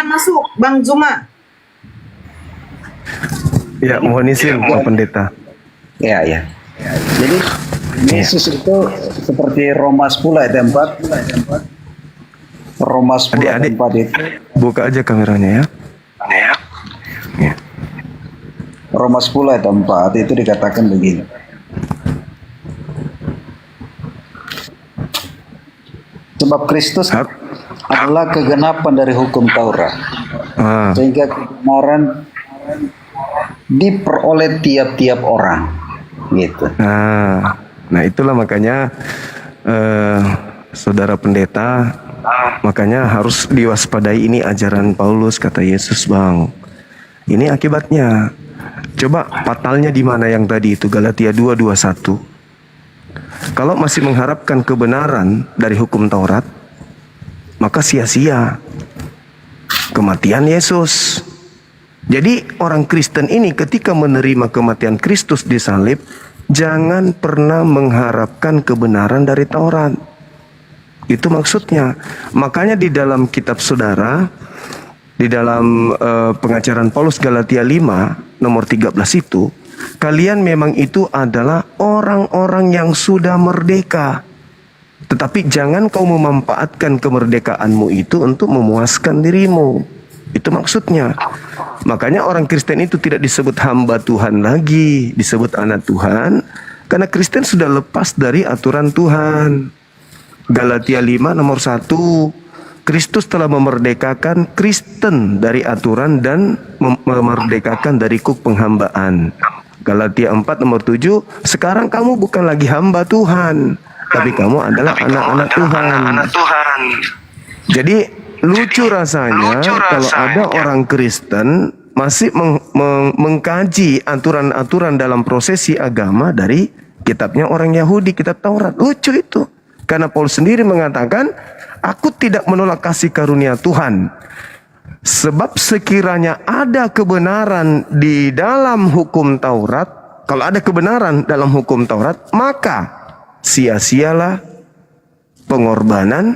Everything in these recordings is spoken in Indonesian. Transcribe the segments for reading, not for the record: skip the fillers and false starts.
masuk, Bang Zuma. Ya, mohon izin Pak Pendeta. Ya, ya. Jadi Yesus itu seperti Roma 10 ayat 4. Roma 10 ayat Adik-adik, 4 itu. buka aja kameranya ya. Ya. Roma 10 ayat 4 itu dikatakan begini. Sebab Kristus adalah kegenapan dari hukum Taurat. Sehingga kebenaran diperoleh tiap-tiap orang. Gitu. Nah itulah makanya saudara pendeta, makanya harus diwaspadai, ini ajaran Paulus kata Yesus, Bang. Ini akibatnya. Coba fatalnya di mana yang tadi itu, Galatia 2:21. Kalau masih mengharapkan kebenaran dari hukum Taurat, maka sia-sia kematian Yesus. Jadi orang Kristen ini ketika menerima kematian Kristus di salib, jangan pernah mengharapkan kebenaran dari Taurat. Itu maksudnya. Makanya di dalam kitab saudara, di dalam pengajaran Paulus Galatia 5 nomor 13 itu, kalian memang itu adalah orang-orang yang sudah merdeka. Tetapi jangan kau memanfaatkan kemerdekaanmu itu untuk memuaskan dirimu. Itu maksudnya. Makanya orang Kristen itu tidak disebut hamba Tuhan lagi, disebut anak Tuhan, karena Kristen sudah lepas dari aturan Tuhan. Galatia 5 nomor 1, Kristus telah memerdekakan Kristen dari aturan dan memerdekakan dari kuk penghambaan. Galatia 4 nomor 7, sekarang kamu bukan lagi hamba Tuhan, tapi kamu adalah anak-anak Tuhan. Jadi lucu rasanya kalau ada orang Kristen masih mengkaji aturan-aturan dalam prosesi agama dari kitabnya orang Yahudi, kitab Taurat. Lucu itu. Karena Paulus sendiri mengatakan, aku tidak menolak kasih karunia Tuhan. Sebab sekiranya ada kebenaran di dalam hukum Taurat, kalau ada kebenaran dalam hukum Taurat, maka sia-sialah pengorbanan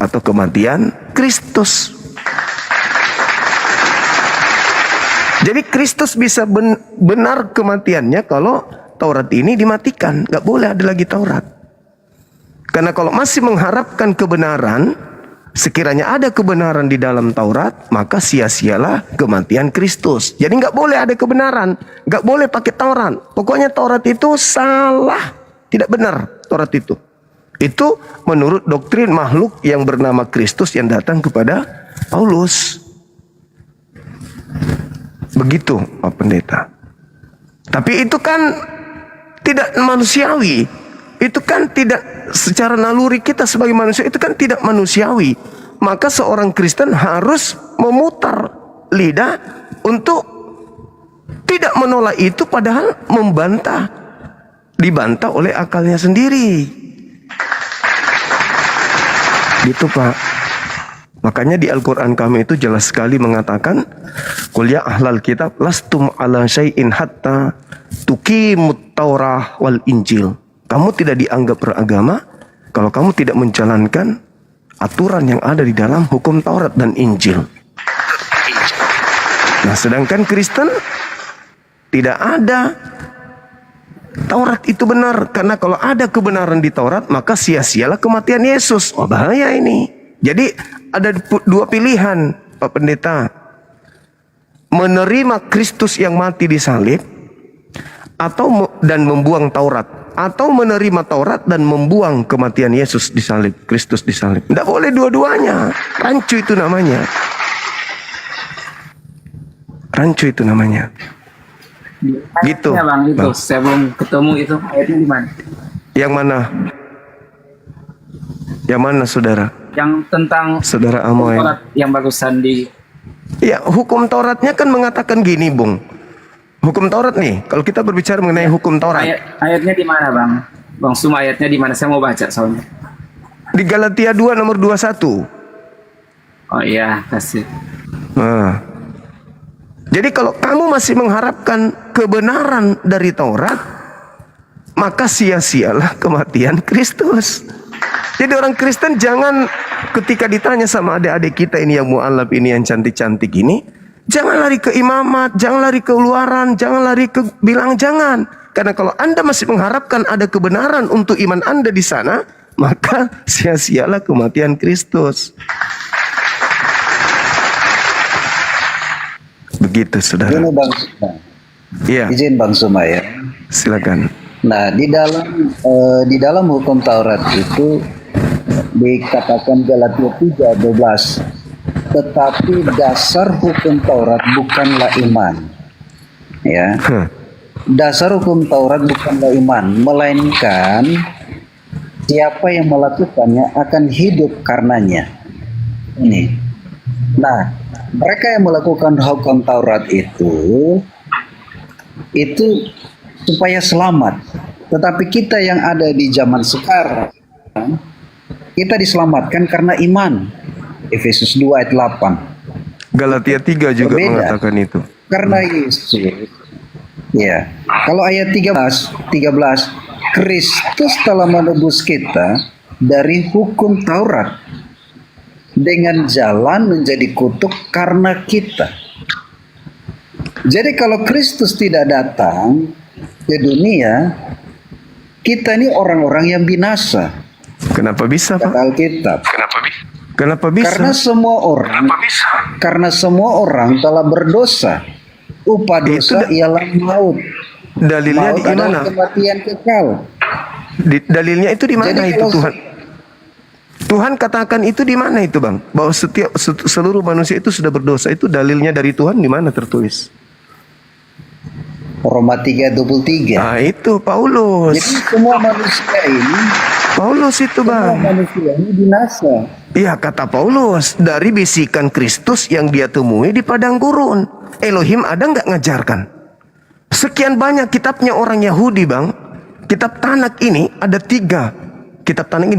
atau kematian Kristus. Jadi Kristus bisa benar kematiannya kalau Taurat ini dimatikan. Gak boleh ada lagi Taurat. Karena kalau masih mengharapkan kebenaran, sekiranya ada kebenaran di dalam Taurat, maka sia-sialah kematian Kristus. Jadi nggak boleh ada kebenaran, nggak boleh pakai Taurat. Pokoknya Taurat itu salah, tidak benar Taurat itu. Itu menurut doktrin makhluk yang bernama Kristus yang datang kepada Paulus. Begitu, Pak Pendeta. Tapi itu kan tidak manusiawi. Itu kan tidak secara naluri kita sebagai manusia, itu kan tidak manusiawi. Maka seorang Kristen harus memutar lidah untuk tidak menolak itu, padahal dibantah oleh akalnya sendiri. Gitu Pak. Makanya di Al-Quran kami itu jelas sekali mengatakan, Qul ya ahlal kitab lastum ala syai'in hatta tuqimut Taurah wal Injil. Kamu tidak dianggap beragama kalau kamu tidak menjalankan aturan yang ada di dalam hukum Taurat dan Injil. Nah, sedangkan Kristen tidak ada. Taurat itu benar, karena kalau ada kebenaran di Taurat, maka sia-sialah kematian Yesus. Oh, bahaya ini. Jadi ada dua pilihan, Pak Pendeta. Menerima Kristus yang mati di salib, dan membuang Taurat. Atau menerima Taurat dan membuang kematian Yesus di salib, Kristus di salib. Tidak boleh dua-duanya. Rancu itu namanya. Rancu itu namanya. Gitu. Ya Bang, itu saya belum ketemu itu ayatnya di mana? Yang mana? Yang mana saudara? Yang tentang Saudara Amoy. Taurat yang barusan di. Ya, hukum Tauratnya kan mengatakan gini, Bung. Hukum Taurat nih, kalau kita berbicara mengenai hukum Taurat. Ayatnya di mana, Bang? Bang Suma, ayatnya di mana? Saya mau baca soalnya. Di Galatia 2 nomor 21. Oh iya, kasih. Nah. Jadi kalau kamu masih mengharapkan kebenaran dari Taurat, maka sia-sialah kematian Kristus. Jadi orang Kristen jangan ketika ditanya sama adik-adik kita ini yang mu'alaf ini, yang cantik-cantik ini, jangan lari ke imamat, jangan lari ke luaran, jangan lari ke bilang jangan. Karena kalau Anda masih mengharapkan ada kebenaran untuk iman Anda di sana, maka sia-sialah kematian Kristus. Begitu, saudara. Ini Bang Suma. Iya, Izin Bang Suma ya. silakan. Nah, di dalam hukum Taurat itu dikatakan Galatia 3:12. Tetapi dasar hukum Taurat bukanlah iman. Ya. Dasar hukum Taurat bukanlah iman, melainkan siapa yang melakukannya akan hidup karenanya. Ini. Nah, mereka yang melakukan hukum Taurat itu supaya selamat. Tetapi kita yang ada di zaman sekarang, kita diselamatkan karena iman. Efesus 2 ayat 8. Galatia 3 juga Berbeda. mengatakan itu. Karena Yesus. Ya. Kalau ayat 13, Kristus telah menebus kita dari hukum Taurat dengan jalan menjadi kutuk karena kita. Jadi kalau Kristus tidak datang ke dunia, kita ini orang-orang yang binasa. Kenapa bisa, Pak? Kata Alkitab. Kenapa bisa? Karena semua orang telah berdosa. Upah dosa ialah maut. Dalilnya di Maut adalah mana? kematian kekal. Dalilnya itu di mana Jadi itu kalau- Tuhan? Tuhan katakan itu di mana itu, Bang? Bahwa seluruh manusia itu sudah berdosa. Itu dalilnya dari Tuhan di mana tertulis? Roma 3:23. Nah, itu Paulus. Jadi semua manusia ini Bang. binasa. Iya, kata Paulus, dari bisikan Kristus yang dia temui di padang gurun. Elohim ada nggak ngajarkan? Sekian banyak kitabnya orang Yahudi, Bang. Kitab Tanak ini ada 3. Kitab Tanak ini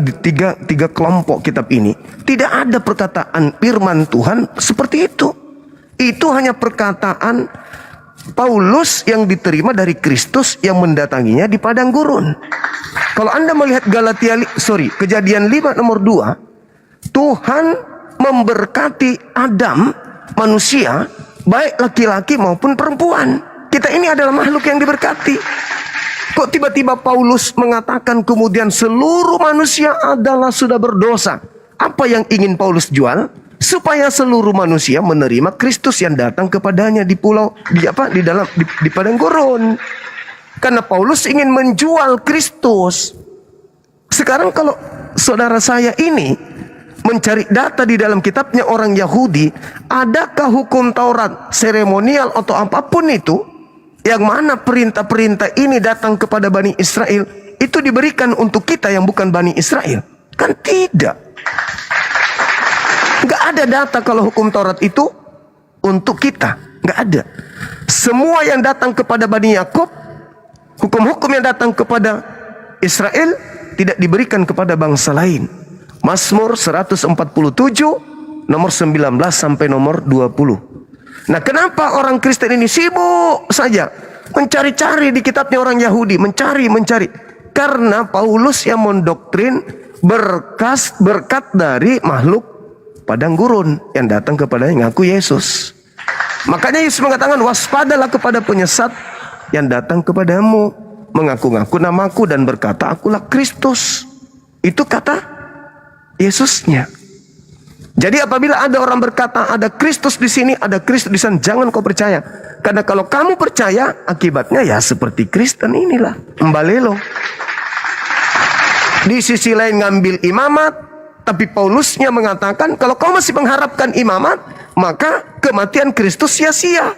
tiga kelompok kitab ini. Tidak ada perkataan firman Tuhan seperti itu. Itu hanya perkataan Paulus yang diterima dari Kristus yang mendatanginya di padang gurun. Kalau Anda melihat Kejadian 5 nomor 2, Tuhan memberkati Adam, manusia, baik laki-laki maupun perempuan. Kita ini adalah makhluk yang diberkati. Kok tiba-tiba Paulus mengatakan kemudian seluruh manusia adalah sudah berdosa? Apa yang ingin Paulus jual? Supaya seluruh manusia menerima Kristus yang datang kepadanya di padang gurun. Karena Paulus ingin menjual Kristus. Sekarang kalau saudara saya ini mencari data di dalam kitabnya orang Yahudi, adakah hukum Taurat seremonial atau apapun itu yang mana perintah-perintah ini datang kepada Bani Israel itu diberikan untuk kita yang bukan Bani Israel? Kan tidak. Nggak ada data kalau hukum Taurat itu untuk kita. Nggak ada. Semua yang datang kepada Bani Yakub, hukum-hukum yang datang kepada Israel tidak diberikan kepada bangsa lain. Mazmur 147 nomor 19 sampai nomor 20. Nah, kenapa orang Kristen ini sibuk saja mencari-cari di kitabnya orang Yahudi, mencari. Karena Paulus yang mendoktrin berkat dari makhluk padang gurun yang datang kepada yang ngaku Yesus. Makanya Yesus mengatakan, waspadalah kepada penyesat yang datang kepadamu, mengaku-ngaku namaku dan berkata, akulah Kristus. Itu kata Yesusnya. Jadi apabila ada orang berkata ada Kristus di sini, ada Kristus di sana, jangan kau percaya. Karena kalau kamu percaya, akibatnya ya seperti Kristen inilah, mbalelo. Di sisi lain ngambil imamat, tapi Paulusnya mengatakan kalau kau masih mengharapkan imamat, maka kematian Kristus sia-sia.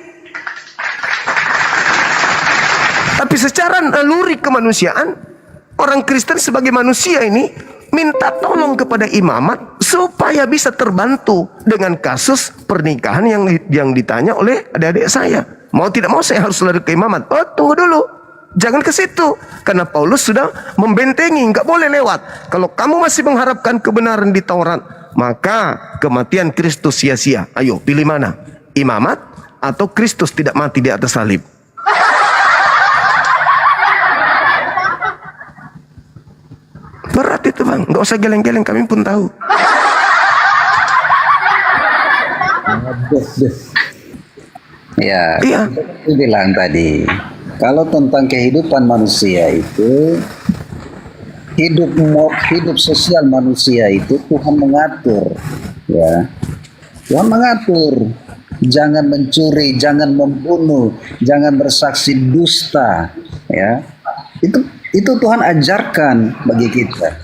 Tapi secara naluri kemanusiaan, orang Kristen sebagai manusia ini minta tolong kepada imamat supaya bisa terbantu dengan kasus pernikahan yang ditanya oleh adik-adik saya. Mau tidak mau saya harus lari ke imamat. Oh, tunggu dulu. Jangan ke situ. Karena Paulus sudah membentengi, nggak boleh lewat. Kalau kamu masih mengharapkan kebenaran di Taurat, maka kematian Kristus sia-sia. Ayo, pilih mana? Imamat atau Kristus tidak mati di atas salib? Berat itu, Bang. Nggak usah geleng-geleng, kami pun tahu. Ya, Iya. aku bilang tadi, kalau tentang kehidupan manusia itu, hidup sosial manusia itu Tuhan mengatur, ya. Tuhan mengatur, jangan mencuri, jangan membunuh, jangan bersaksi dusta, ya. Itu Tuhan ajarkan bagi kita.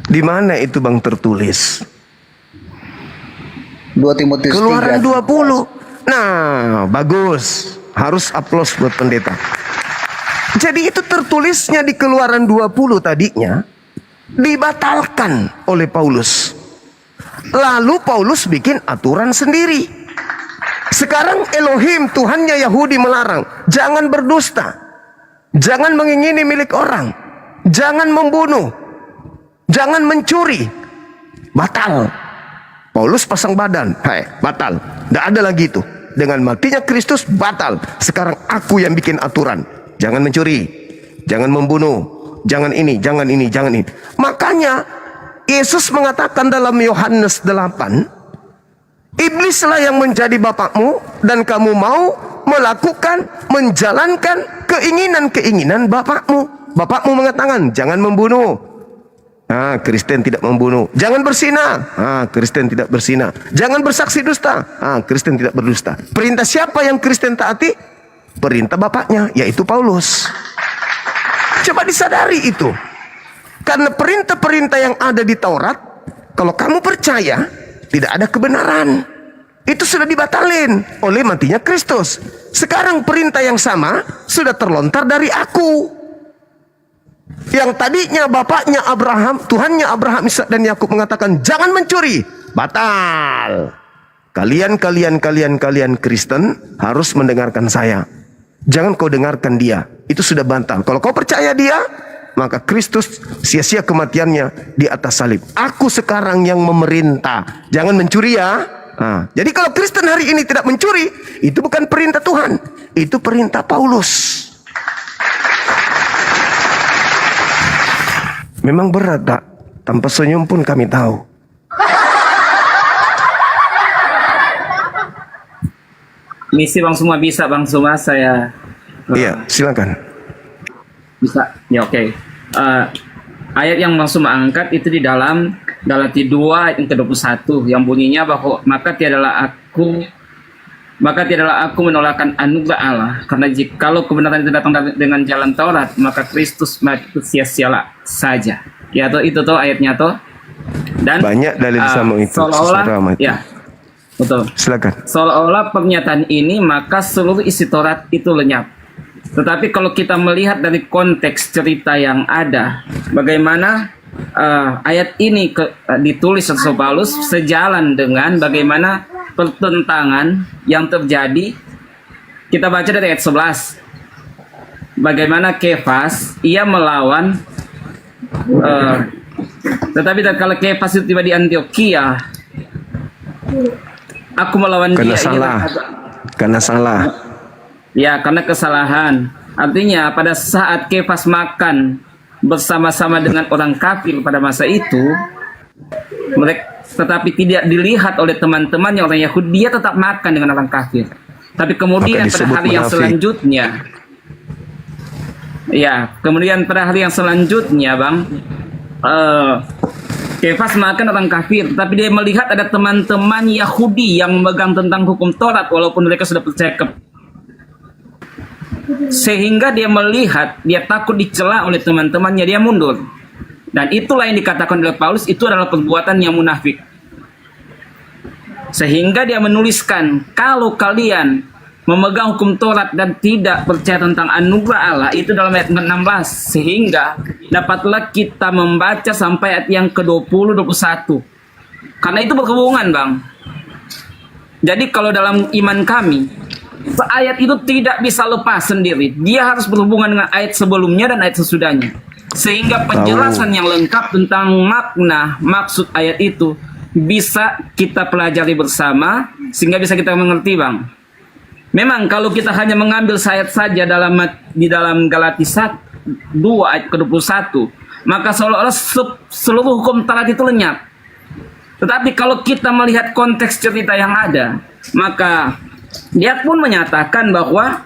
Di mana itu Bang tertulis? 2 Timotius Keluaran 3. 20. Nah, bagus. Harus aplaus buat pendeta. Jadi itu tertulisnya di Keluaran 20 tadinya dibatalkan oleh Paulus. Lalu Paulus bikin aturan sendiri. Sekarang Elohim, Tuhannya Yahudi melarang, jangan berdusta, jangan mengingini milik orang, jangan membunuh, jangan mencuri. Batal. Paulus pasang badan, batal. Tidak ada lagi itu. Dengan matinya Kristus batal. Sekarang aku yang bikin aturan. Jangan mencuri, jangan membunuh, jangan ini, jangan ini, jangan ini. Makanya Yesus mengatakan dalam Yohanes 8, iblislah yang menjadi bapakmu dan kamu mau melakukan, menjalankan keinginan-keinginan bapakmu. Bapakmu mengatakan jangan membunuh. Kristen tidak membunuh. Jangan berzina. Kristen tidak berzina. Jangan bersaksi dusta. Kristen tidak berdusta. Perintah siapa yang Kristen taati? Perintah bapaknya, yaitu Paulus. Coba disadari itu. Karena perintah-perintah yang ada di Taurat, kalau kamu percaya, tidak ada kebenaran. Itu sudah dibatalin oleh matinya Kristus. Sekarang perintah yang sama sudah terlontar dari aku. Yang tadinya bapaknya Abraham, Tuhannya Abraham, Ishak dan Yakub mengatakan jangan mencuri, batal. Kalian Kristen harus mendengarkan saya. Jangan kau dengarkan dia. Itu sudah batal. Kalau kau percaya dia, maka Kristus sia-sia kematiannya di atas salib. Aku sekarang yang memerintah. Jangan mencuri ya. Jadi kalau Kristen hari ini tidak mencuri, itu bukan perintah Tuhan. Itu perintah Paulus. Memang berat tak? Tanpa senyum pun kami tahu. Misi Bang Suma bisa, Bang Suma saya. Iya, silakan. Bisa, ya oke. Ayat yang Bang Suma angkat itu di dalam Galatia 2 ayat yang ke-21 yang bunyinya bahwa maka tiadalah aku menolakkan anugerah Allah, karena jikalau kebenaran itu datang dengan jalan Taurat, maka Kristus mati sia-sialah saja. Ya toh, itu toh ayatnya toh. Dan banyak dalil sama itu. Seolah-olah ya. Betul. Silakan. Seolah-olah pernyataan ini maka seluruh isi Taurat itu lenyap. Tetapi kalau kita melihat dari konteks cerita yang ada, bagaimana ayat ini ditulis oleh Paulus sejalan dengan bagaimana pertentangan yang terjadi. Kita baca dari ayat 11. Bagaimana Kefas ia melawan tetapi kalau Kefas itu tiba di Antioquia, aku melawan karena dia. Salah. Karena salah. Ya, karena kesalahan. Artinya pada saat Kefas makan bersama-sama dengan orang kafir pada masa itu, mereka tetapi tidak dilihat oleh teman-temannya orang Yahudi, dia tetap makan dengan orang kafir. Tapi kemudian pada hari yang selanjutnya, kemudian pada hari yang selanjutnya, Bang, Kefas makan orang kafir, tapi dia melihat ada teman-teman Yahudi yang memegang tentang hukum Taurat walaupun mereka sudah percaya sehingga dia melihat, dia takut dicela oleh teman-temannya, dia mundur. Dan itulah yang dikatakan oleh Paulus, itu adalah perbuatan yang munafik. Sehingga dia menuliskan, kalau kalian memegang hukum Taurat dan tidak percaya tentang anugerah Allah, itu dalam ayat 16. Sehingga dapatlah kita membaca sampai ayat yang ke-20, 21. Karena itu berhubungan, Bang. Jadi kalau dalam iman kami, ayat itu tidak bisa lepas sendiri. Dia harus berhubungan dengan ayat sebelumnya dan ayat sesudahnya. Sehingga penjelasan yang lengkap tentang makna, maksud ayat itu bisa kita pelajari bersama, sehingga bisa kita mengerti, Bang. Memang kalau kita hanya mengambil ayat saja di dalam Galatia 2 ayat ke-21, maka seolah-olah seluruh hukum Taurat itu lenyap. Tetapi kalau kita melihat konteks cerita yang ada, maka dia pun menyatakan bahwa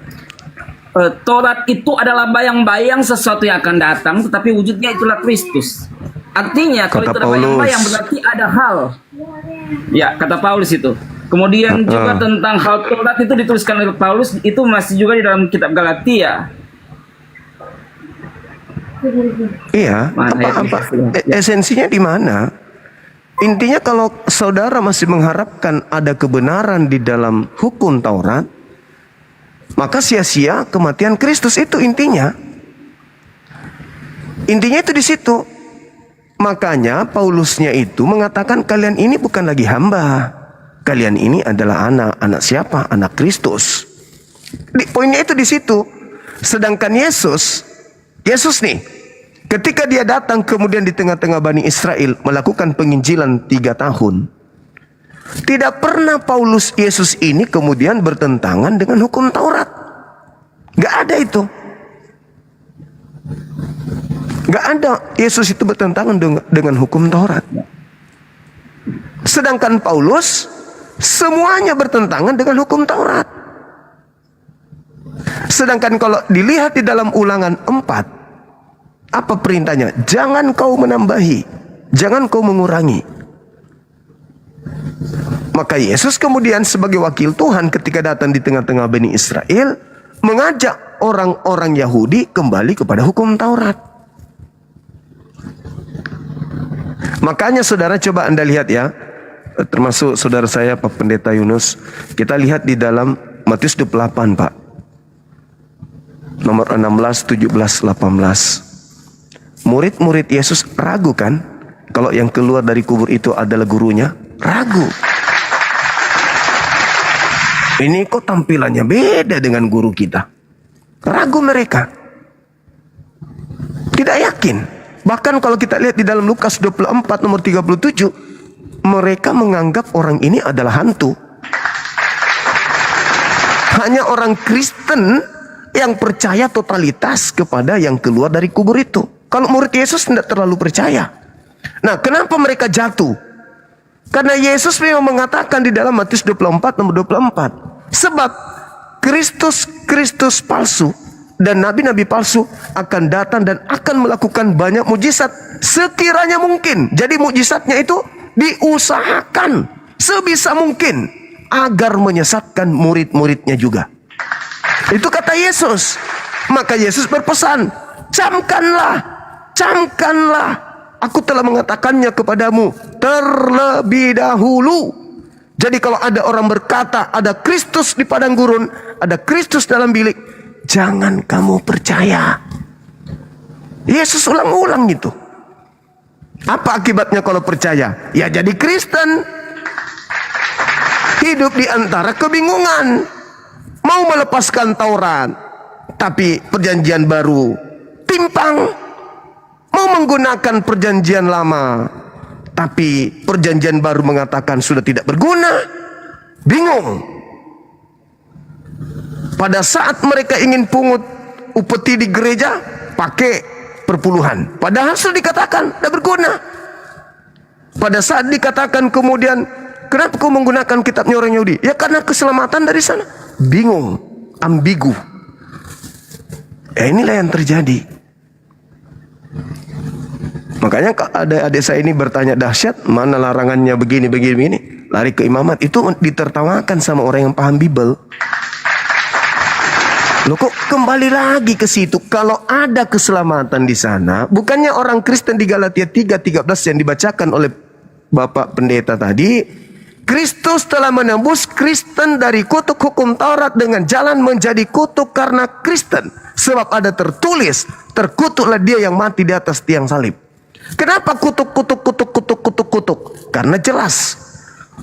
Taurat itu adalah bayang-bayang sesuatu yang akan datang, tetapi wujudnya itulah Kristus. Artinya kalau Kata itu adalah bayang-bayang Paulus. berarti ada hal. Ya, kata Paulus itu. Kemudian juga tentang hal Taurat itu dituliskan oleh Paulus, itu masih juga di dalam kitab Galatia. Iya, Mana apa ya? esensinya di mana? Intinya kalau saudara masih mengharapkan ada kebenaran di dalam hukum Taurat, maka sia-sia kematian Kristus, itu intinya. Intinya itu di situ. Makanya Paulusnya itu mengatakan kalian ini bukan lagi hamba. Kalian ini adalah anak. Anak siapa? Anak Kristus. Poinnya itu di situ. Sedangkan Yesus nih, ketika dia datang kemudian di tengah-tengah Bani Israel melakukan penginjilan 3 tahun, tidak pernah Paulus Yesus ini kemudian bertentangan dengan hukum Taurat. Gak ada itu. Gak ada Yesus itu bertentangan dengan hukum Taurat. Sedangkan Paulus semuanya bertentangan dengan hukum Taurat. Sedangkan kalau dilihat di dalam Ulangan 4, apa perintahnya? Jangan kau menambahi, jangan kau mengurangi. Maka Yesus kemudian sebagai wakil Tuhan ketika datang di tengah-tengah Bani Israel, mengajak orang-orang Yahudi kembali kepada hukum Taurat. Makanya saudara coba Anda lihat ya, termasuk saudara saya Pak Pendeta Yunus, kita lihat di dalam Matius 28 Pak, nomor 16, 17, 18. Murid-murid Yesus ragu kan? Kalau yang keluar dari kubur itu adalah gurunya, ragu. Ini kok tampilannya beda dengan guru kita. Ragu mereka. Tidak yakin. Bahkan kalau kita lihat di dalam Lukas 24 nomor 37, mereka menganggap orang ini adalah hantu. Hanya orang Kristen yang percaya totalitas kepada yang keluar dari kubur itu. Kalau murid Yesus tidak terlalu percaya. Nah, kenapa mereka jatuh? Karena Yesus memang mengatakan di dalam Matius 24 nomor 24. Sebab Kristus palsu dan nabi-nabi palsu akan datang dan akan melakukan banyak mujizat sekiranya mungkin. Jadi mujizatnya itu diusahakan sebisa mungkin agar menyesatkan murid-muridnya juga. Itu kata Yesus. Maka Yesus berpesan, camkanlah, aku telah mengatakannya kepadamu terlebih dahulu. Jadi kalau ada orang berkata ada Kristus di padang gurun, ada Kristus dalam bilik, jangan kamu percaya. Yesus ulang-ulang gitu. Apa akibatnya kalau percaya? Ya jadi Kristen. Hidup di antara kebingungan. Mau melepaskan Taurat, tapi perjanjian baru timpang. Mau menggunakan perjanjian lama, tapi perjanjian baru mengatakan sudah tidak berguna. Bingung. Pada saat mereka ingin pungut upeti di gereja, pakai perpuluhan. Padahal sudah dikatakan tidak berguna. Pada saat dikatakan kemudian, kenapa kau menggunakan kitabnya orang Yahudi? Ya karena keselamatan dari sana. Bingung, ambigu. Ya inilah yang terjadi. Makanya ada adik saya ini bertanya, dahsyat, mana larangannya begini. Lari ke imamat. Itu ditertawakan sama orang yang paham Bible. Loh kok kembali lagi ke situ? Kalau ada keselamatan di sana, bukannya orang Kristen di Galatia 3:13 yang dibacakan oleh Bapak Pendeta tadi, Kristus telah menembus Kristen dari kutuk hukum Taurat dengan jalan menjadi kutuk karena Kristen. Sebab ada tertulis, terkutuklah dia yang mati di atas tiang salib. Kenapa kutuk? Karena jelas.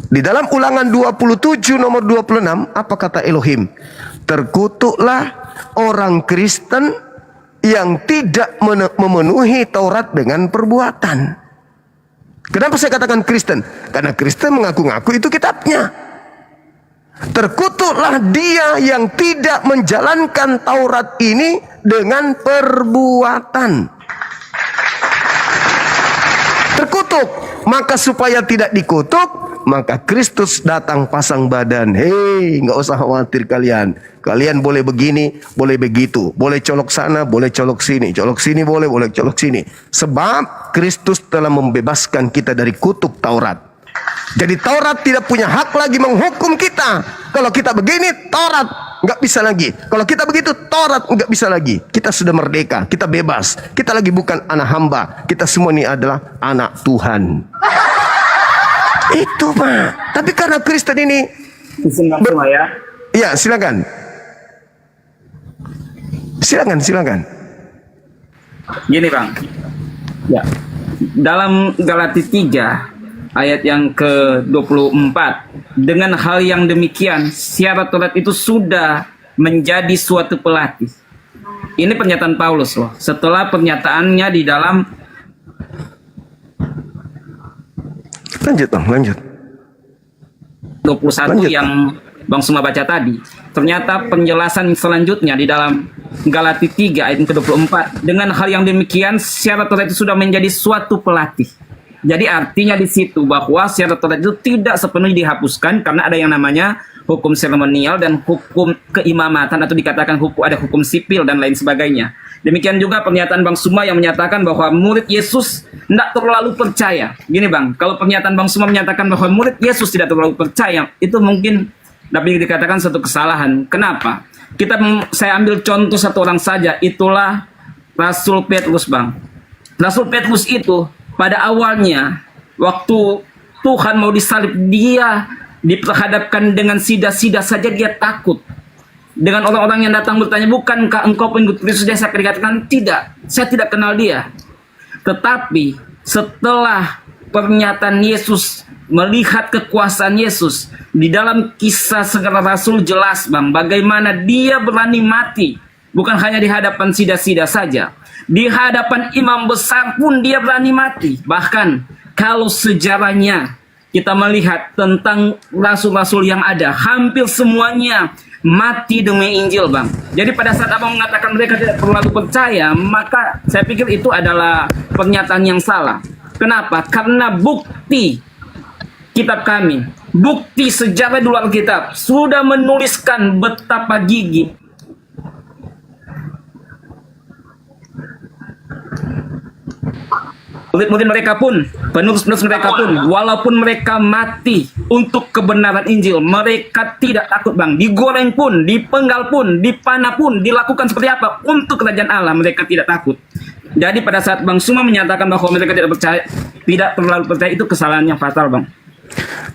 Di dalam Ulangan 27 nomor 26, apa kata Elohim? Terkutuklah orang Kristen yang tidak memenuhi Taurat dengan perbuatan. Kenapa saya katakan Kristen? Karena Kristen mengaku-ngaku itu kitabnya. Terkutuklah dia yang tidak menjalankan Taurat ini dengan perbuatan. Terkutuk. Maka supaya tidak dikutuk, maka Kristus datang pasang badan. Hei, nggak usah khawatir kalian. Kalian boleh begini, boleh begitu. Boleh colok sana, boleh colok sini. Colok sini boleh, boleh colok sini. Sebab Kristus telah membebaskan kita dari kutuk Taurat. Jadi Taurat tidak punya hak lagi menghukum kita. Kalau kita begini, Taurat nggak bisa lagi. Kalau kita begitu, Taurat nggak bisa lagi. Kita sudah merdeka, kita bebas. Kita lagi bukan anak hamba. Kita semua ini adalah anak Tuhan. Itu Pak. Tapi karena Kristen ini, Semua ya. ya silakan. Silakan. Gini Bang. Ya. Dalam Galati 3 ayat yang ke-24, dengan hal yang demikian syarat Taurat itu sudah menjadi suatu pelatih. Ini pernyataan Paulus loh. Setelah pernyataannya di dalam Lanjut Bang, lanjut. 21 Lanjut, yang Bang Suma baca tadi. Ternyata penjelasan selanjutnya di dalam Galati 3 ayat ke-24, dengan hal yang demikian syarat Taurat itu sudah menjadi suatu pelatih. Jadi artinya di situ bahwa syarat Taurat itu tidak sepenuhnya dihapuskan karena ada yang namanya hukum seremonial dan hukum keimamatan, atau dikatakan ada hukum sipil dan lain sebagainya. Demikian juga pernyataan Bang Suma yang menyatakan bahwa murid Yesus tidak terlalu percaya. Gini Bang, kalau pernyataan Bang Suma menyatakan bahwa murid Yesus tidak terlalu percaya, itu mungkin dapat dikatakan satu kesalahan. Kenapa? Saya ambil contoh satu orang saja, itulah Rasul Petrus Bang. Rasul Petrus itu pada awalnya, waktu Tuhan mau disalib, dia diperhadapkan dengan sida-sida saja dia takut. Dengan orang-orang yang datang bertanya, bukankah engkau pengikut Kristus? Saya dikatakan, tidak, saya tidak kenal dia. Tetapi setelah pernyataan Yesus, melihat kekuasaan Yesus, di dalam kisah segala Rasul jelas Bang, bagaimana dia berani mati. Bukan hanya di hadapan sida-sida saja, di hadapan imam besar pun dia berani mati. Bahkan kalau sejarahnya kita melihat tentang rasul-rasul yang ada, hampir semuanya mati demi Injil Bang. Jadi pada saat Abang mengatakan mereka tidak terlalu percaya, maka saya pikir itu adalah pernyataan yang salah. Kenapa? Karena bukti kitab kami, bukti sejarah di luar kitab sudah menuliskan betapa gigih murid-murid mereka pun, penerus-penerus mereka pun, walaupun mereka mati untuk kebenaran Injil, mereka tidak takut Bang. Digoreng pun, dipenggal pun, dipanah pun, dilakukan seperti apa untuk kerajaan Allah, mereka tidak takut. Jadi pada saat Bang Suma menyatakan bahwa mereka tidak percaya, tidak terlalu percaya, itu kesalahan yang fatal Bang.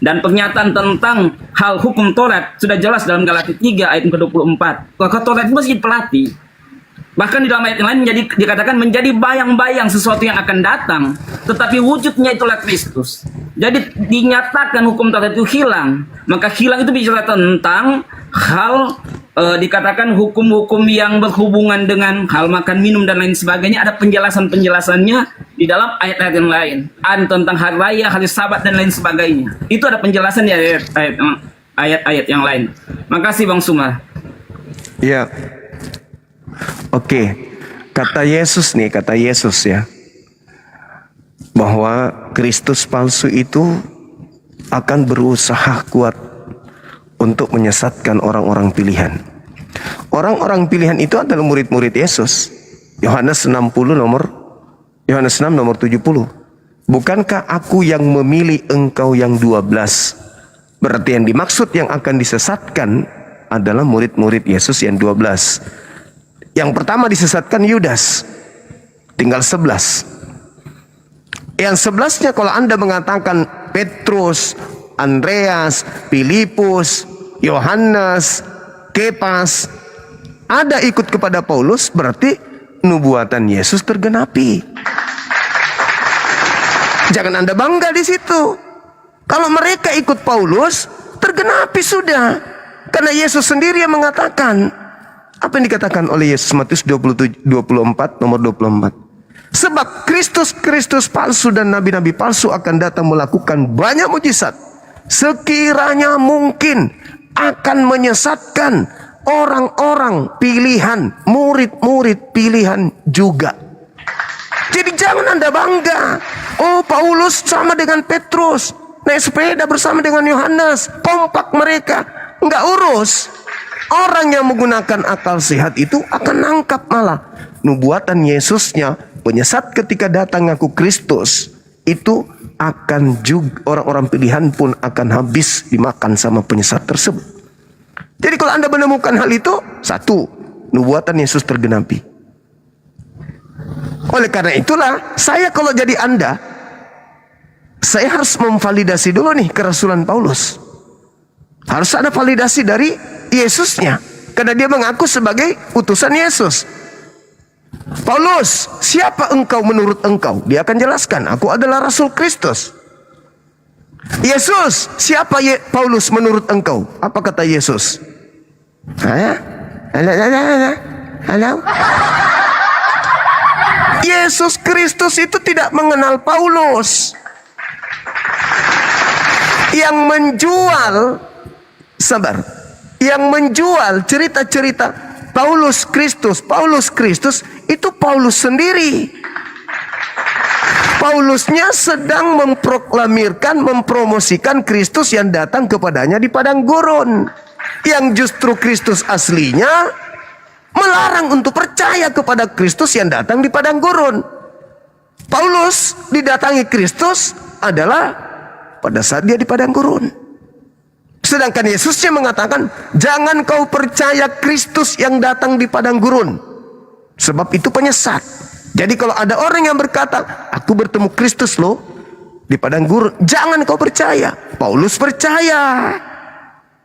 Dan pernyataan tentang hal hukum Taurat sudah jelas dalam Galati 3 ayat ke-24. Bahwa Taurat itu masih pelatih. Bahkan di dalam ayat yang lain dikatakan menjadi bayang-bayang sesuatu yang akan datang, tetapi wujudnya itulah Kristus. Jadi dinyatakan hukum Taurat itu hilang. Maka hilang itu bicara tentang hal dikatakan hukum-hukum yang berhubungan dengan hal makan, minum dan lain sebagainya. Ada penjelasan-penjelasannya di dalam ayat-ayat yang lain. Ada tentang hari raya, hari Sabat dan lain sebagainya. Itu ada penjelasan di ayat-ayat yang lain. Makasih Bang Suma. Ya. Oke, kata Yesus ya, bahwa Kristus palsu itu akan berusaha kuat untuk menyesatkan orang-orang pilihan. Orang-orang pilihan itu adalah murid-murid Yesus. Yohanes 6 nomor 70. Bukankah aku yang memilih engkau yang 12? Berarti yang dimaksud yang akan disesatkan adalah murid-murid Yesus yang 12. Yang pertama disesatkan Yudas, tinggal 11. Yang 11-nya kalau Anda mengatakan Petrus, Andreas, Filipus, Yohanes, Kepas ada ikut kepada Paulus, berarti nubuatan Yesus tergenapi. Jangan Anda bangga di situ. Kalau mereka ikut Paulus, tergenapi sudah. Karena Yesus sendiri yang mengatakan, apa yang dikatakan oleh Yesus Matius 24 nomor 24. Sebab Kristus palsu dan nabi-nabi palsu akan datang melakukan banyak mujizat, sekiranya mungkin akan menyesatkan orang-orang pilihan, murid-murid pilihan juga. Jadi jangan Anda bangga. Oh, Paulus sama dengan Petrus, naik sepeda bersama dengan Yohanes, kompak mereka, nggak urus. Orang yang menggunakan akal sehat itu akan nangkap malah nubuatan Yesusnya, penyesat ketika datang ngaku Kristus itu akan juga orang-orang pilihan pun akan habis dimakan sama penyesat tersebut. Jadi kalau Anda menemukan hal itu, satu, nubuatan Yesus tergenapi. Oleh karena itulah, saya kalau jadi Anda, saya harus memvalidasi dulu nih kerasulan Paulus. Harus ada validasi dari Yesusnya, karena dia mengaku sebagai utusan Yesus. Paulus, siapa engkau menurut engkau? Dia akan jelaskan, aku adalah Rasul Kristus. Yesus, siapa Paulus menurut engkau? Apa kata Yesus? Halo? Yesus Kristus itu tidak mengenal Paulus. Yang menjual, sabar, yang menjual cerita-cerita Paulus Kristus itu Paulus sendiri. Paulusnya sedang memproklamirkan, mempromosikan Kristus yang datang kepadanya di padang gurun. Yang justru Kristus aslinya melarang untuk percaya kepada Kristus yang datang di padang gurun. Paulus didatangi Kristus adalah pada saat dia di padang gurun. Sedangkan Yesusnya mengatakan, jangan kau percaya Kristus yang datang di padang gurun, sebab itu penyesat. Jadi kalau ada orang yang berkata, aku bertemu Kristus loh di padang gurun, jangan kau percaya. Paulus percaya.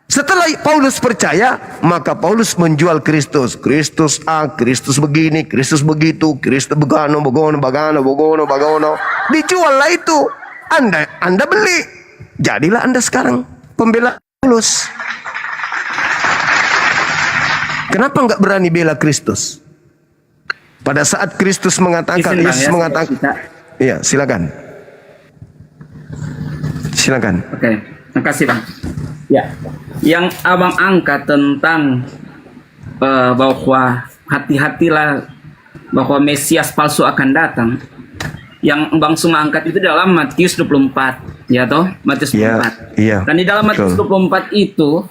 Setelah Paulus percaya, maka Paulus menjual Kristus. Kristus A, Kristus begini, Kristus begitu, Kristus begono. Dijuallah itu. Anda beli. Jadilah Anda sekarang pembela Paulus. Kenapa nggak berani bela Kristus? Pada saat Kristus mengatakan, Yesus mengatakan, iya, silakan. Oke, makasih Bang. Ya, yang abang angkat tentang bahwa hati-hatilah bahwa Mesias palsu akan datang. Yang Bang Suma angkat itu dalam Matius 24, ya toh? Matius 24. Iya. Dan di dalam Matius 24 itu,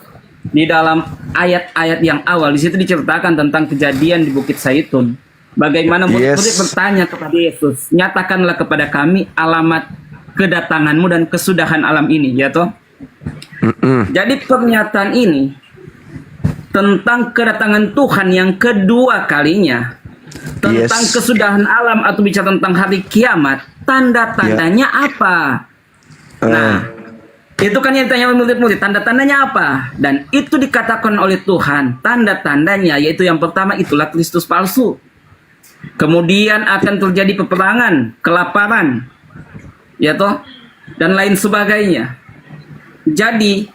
di dalam ayat-ayat yang awal, di situ diceritakan tentang kejadian di Bukit Zaitun. Bagaimana murid-murid bertanya kepada Yesus, nyatakanlah kepada kami alamat kedatanganmu dan kesudahan alam ini, ya toh? Jadi pernyataan ini tentang kedatangan Tuhan yang kedua kalinya, tentang kesudahan alam atau bicara tentang hari kiamat, tanda-tandanya apa? Nah, itu kan yang ditanya murid-murid, tanda-tandanya apa? Dan itu dikatakan oleh Tuhan, tanda-tandanya yaitu yang pertama itulah Kristus palsu. Kemudian akan terjadi peperangan, kelaparan, ya toh, dan lain sebagainya. Jadi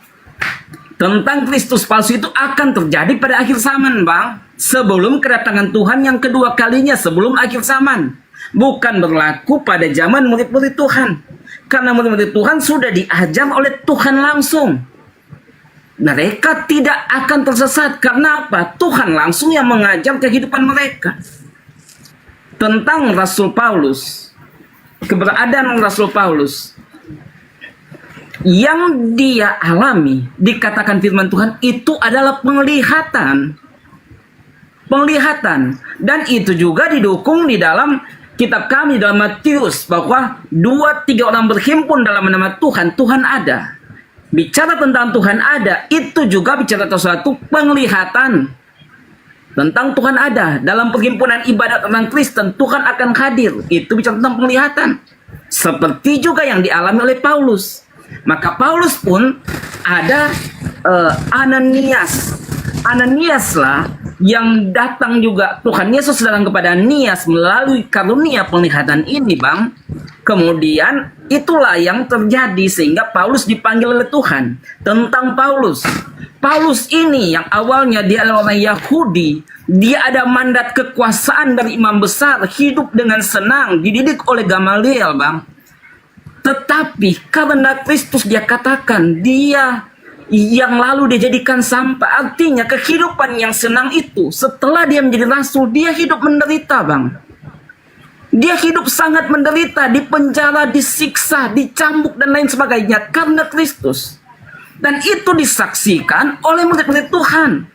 tentang Kristus palsu itu akan terjadi pada akhir zaman, Bang. Sebelum kedatangan Tuhan yang kedua kalinya, sebelum akhir zaman. Bukan berlaku pada zaman murid-murid Tuhan. Karena murid-murid Tuhan sudah diajar oleh Tuhan langsung. Mereka tidak akan tersesat. Karena apa? Tuhan langsung yang mengajar kehidupan mereka. Tentang Rasul Paulus, keberadaan Rasul Paulus, yang dia alami, dikatakan firman Tuhan, itu adalah penglihatan. Dan itu juga didukung di dalam kitab kami, dalam Matius, bahwa 2-3 orang berhimpun dalam nama Tuhan, Tuhan ada. Bicara tentang Tuhan ada, itu juga bicara tentang suatu penglihatan. Tentang Tuhan ada. Dalam perhimpunan ibadat orang Kristen, Tuhan akan hadir. Itu bicara tentang penglihatan. Seperti juga yang dialami oleh Paulus. Maka Paulus pun ada Ananias. Ananiaslah yang datang juga. Tuhan Yesus datang kepada Ananias melalui karunia penglihatan ini, Bang. Kemudian itulah yang terjadi sehingga Paulus dipanggil oleh Tuhan. Tentang Paulus. Paulus ini yang awalnya dia adalah orang Yahudi. Dia ada mandat kekuasaan dari imam besar. Hidup dengan senang. Dididik oleh Gamaliel, Bang. Tetapi karena Kristus dia katakan, dia yang lalu dia jadikan sampah. Artinya kehidupan yang senang itu, setelah dia menjadi rasul, dia hidup menderita, Bang. Dia hidup sangat menderita, di penjara, disiksa, dicambuk, dan lain sebagainya karena Kristus. Dan itu disaksikan oleh murid-murid Tuhan.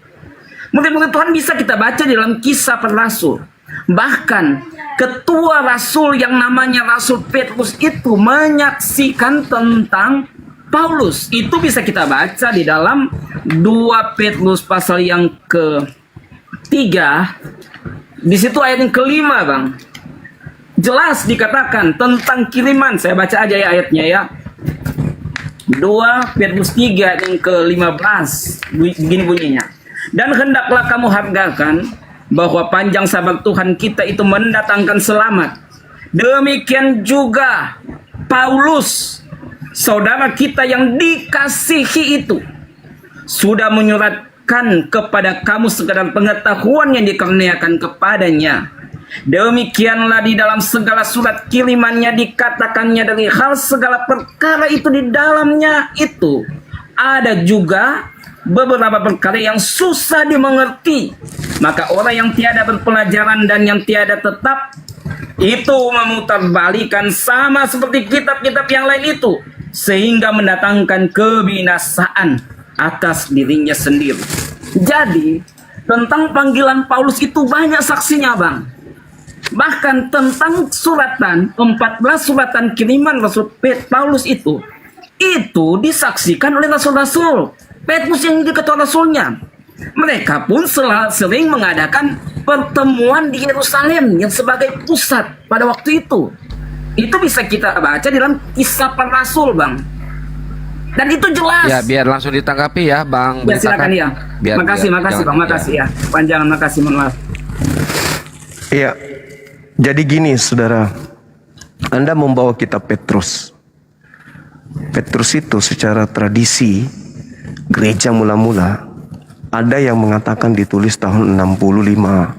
Murid-murid Tuhan bisa kita baca di dalam Kisah Para Rasul. Bahkan ketua rasul yang namanya Rasul Petrus itu menyaksikan tentang Paulus. Itu bisa kita baca di dalam 2 Petrus pasal yang ketiga. Di situ ayat yang kelima, Bang. Jelas dikatakan tentang kiriman. Saya baca aja ya ayatnya ya. 2 Petrus 3 ayat yang ke-15. Begini bunyinya. Dan hendaklah kamu hargakan bahwa panjang sabar Tuhan kita itu mendatangkan selamat. Demikian juga Paulus, saudara kita yang dikasihi itu, sudah menyuratkan kepada kamu segala pengetahuan yang dikaruniakan kepadanya. Demikianlah di dalam segala surat kirimannya dikatakannya dari hal segala perkara itu di dalamnya itu ada juga beberapa perkara yang susah dimengerti. Maka orang yang tiada berpelajaran dan yang tiada tetap itu memutarbalikan sama seperti kitab-kitab yang lain itu, sehingga mendatangkan kebinasaan atas dirinya sendiri. Jadi tentang panggilan Paulus itu banyak saksinya, Bang. Bahkan tentang suratan, 14 suratan kiriman Rasul Paulus itu disaksikan oleh rasul-rasul. Petrus yang jadi ketua rasulnya. Mereka pun sering mengadakan pertemuan di Yerusalem yang sebagai pusat pada waktu itu. Itu bisa kita baca di dalam Kisah Para Rasul, Bang. Dan itu jelas. Ya, biar langsung ditanggapi ya, Bang. Ya, silakan ya. Makasih, Bang. Makasih ya. Panjangan, makasih, mohon maaf. Iya. Jadi gini, saudara. Anda membawa kitab Petrus. Petrus itu secara tradisi gereja mula-mula ada yang mengatakan ditulis tahun 65.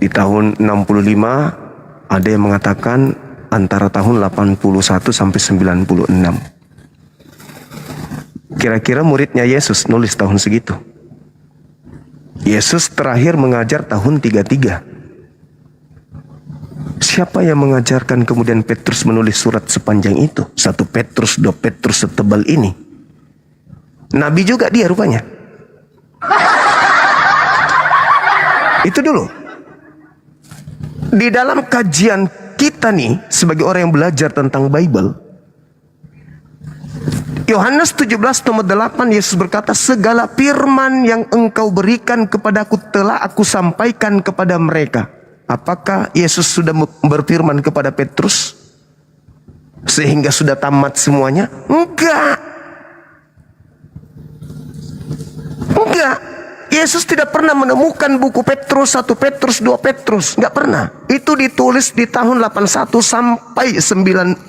Di tahun 65 ada yang mengatakan antara tahun 81 sampai 96. Kira-kira muridnya Yesus nulis tahun segitu. Yesus terakhir mengajar tahun 33. Siapa yang mengajarkan kemudian Petrus menulis surat sepanjang itu? 1 Petrus, 2 Petrus setebal ini. Nabi juga dia rupanya. Itu dulu. Di dalam kajian kita nih, sebagai orang yang belajar tentang Bible, Yohanes 17 nomor 8, Yesus berkata, segala firman yang engkau berikan kepadaku telah aku sampaikan kepada mereka. Apakah Yesus sudah berfirman kepada Petrus sehingga sudah tamat semuanya? Enggak. Yesus tidak pernah menemukan buku Petrus, 1 Petrus, 2 Petrus. Enggak pernah. Itu ditulis di tahun 81 sampai 96.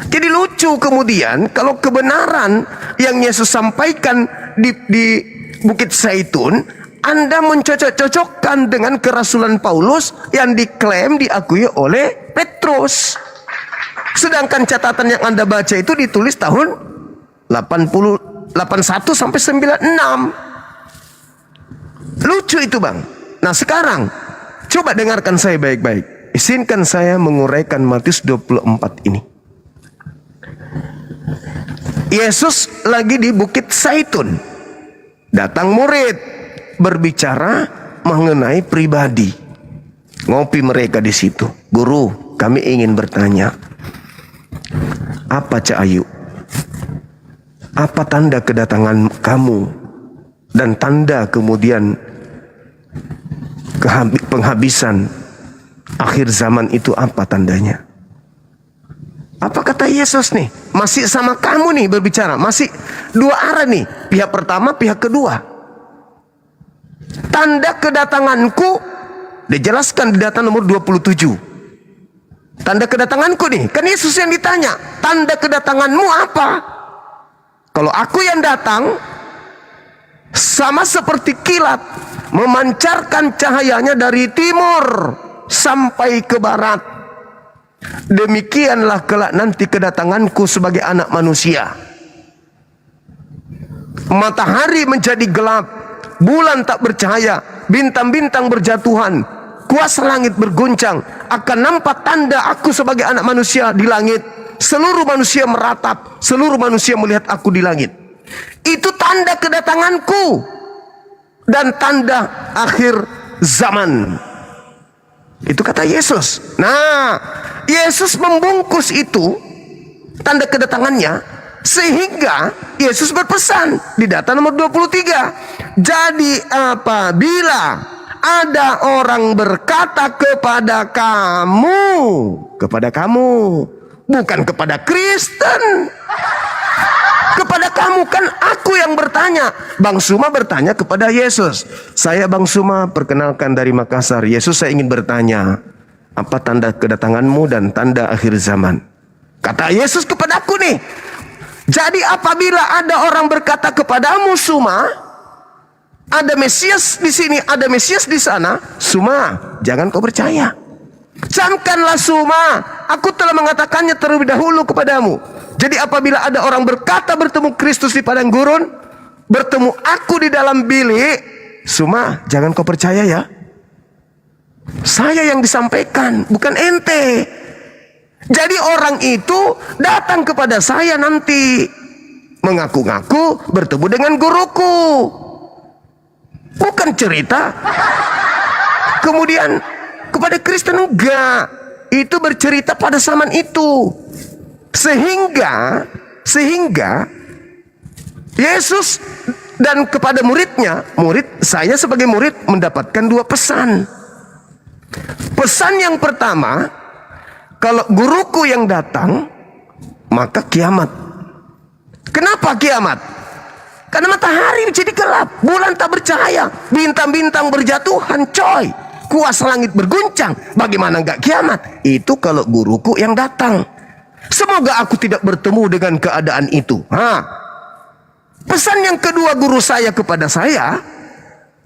Jadi lucu kemudian kalau kebenaran yang Yesus sampaikan di Bukit Zaitun, Anda mencocok-cocokkan dengan kerasulan Paulus yang diklaim diakui oleh Petrus. Sedangkan catatan yang Anda baca itu ditulis tahun 81 sampai 96. Lucu itu, Bang. Nah sekarang coba dengarkan saya baik-baik. Izinkan saya menguraikan Matius 24 ini. Yesus lagi di Bukit Zaitun. Datang murid berbicara mengenai pribadi. Ngopi mereka di situ. Guru, kami ingin bertanya. Apa Cak Ayu? Apa tanda kedatangan kamu? Dan tanda kemudian penghabisan akhir zaman itu apa tandanya? Apa kata Yesus nih? Masih sama kamu nih berbicara. Masih dua arah nih. Pihak pertama, pihak kedua. Tanda kedatanganku dijelaskan di data nomor 27. Tanda kedatanganku nih, kan Yesus yang ditanya, tanda kedatanganmu apa? Kalau aku yang datang sama seperti kilat memancarkan cahayanya dari timur sampai ke barat. Demikianlah kelak nanti kedatanganku sebagai anak manusia. Matahari menjadi gelap, bulan tak bercahaya, bintang-bintang berjatuhan, kuasa langit berguncang, akan nampak tanda aku sebagai anak manusia di langit. Seluruh manusia meratap, seluruh manusia melihat aku di langit. Itu tanda kedatanganku dan tanda akhir zaman. Itu kata Yesus. Nah, Yesus membungkus itu tanda kedatangannya, sehingga Yesus berpesan di data nomor 23. Jadi apabila ada orang berkata kepada kamu, bukan kepada Kristen, kepada kamu, kan aku yang bertanya. Bang Suma bertanya kepada Yesus. Saya Bang Suma, perkenalkan dari Makassar. Yesus, saya ingin bertanya, apa tanda kedatanganmu dan tanda akhir zaman? Kata Yesus kepadaku nih, jadi apabila ada orang berkata kepadamu, Suma, ada Mesias di sini, ada Mesias di sana, Suma, jangan kau percaya. Camkanlah Suma, aku telah mengatakannya terlebih dahulu kepadamu. Jadi apabila ada orang berkata bertemu Kristus di padang gurun, bertemu aku di dalam bilik, Suma, jangan kau percaya ya. Saya yang disampaikan, bukan ente. Jadi orang itu datang kepada saya nanti, mengaku-ngaku bertemu dengan guruku. Bukan cerita kemudian kepada Kristen, enggak. Itu bercerita pada zaman itu. Sehingga Yesus dan kepada muridnya, saya sebagai murid mendapatkan dua pesan. Pesan yang pertama, kalau guruku yang datang, maka kiamat. Kenapa kiamat? Karena matahari jadi gelap, bulan tak bercahaya, bintang-bintang berjatuhan, coy. Kuasa langit berguncang, bagaimana enggak kiamat? Itu kalau guruku yang datang. Semoga aku tidak bertemu dengan keadaan itu. Pesan yang kedua guru saya kepada saya,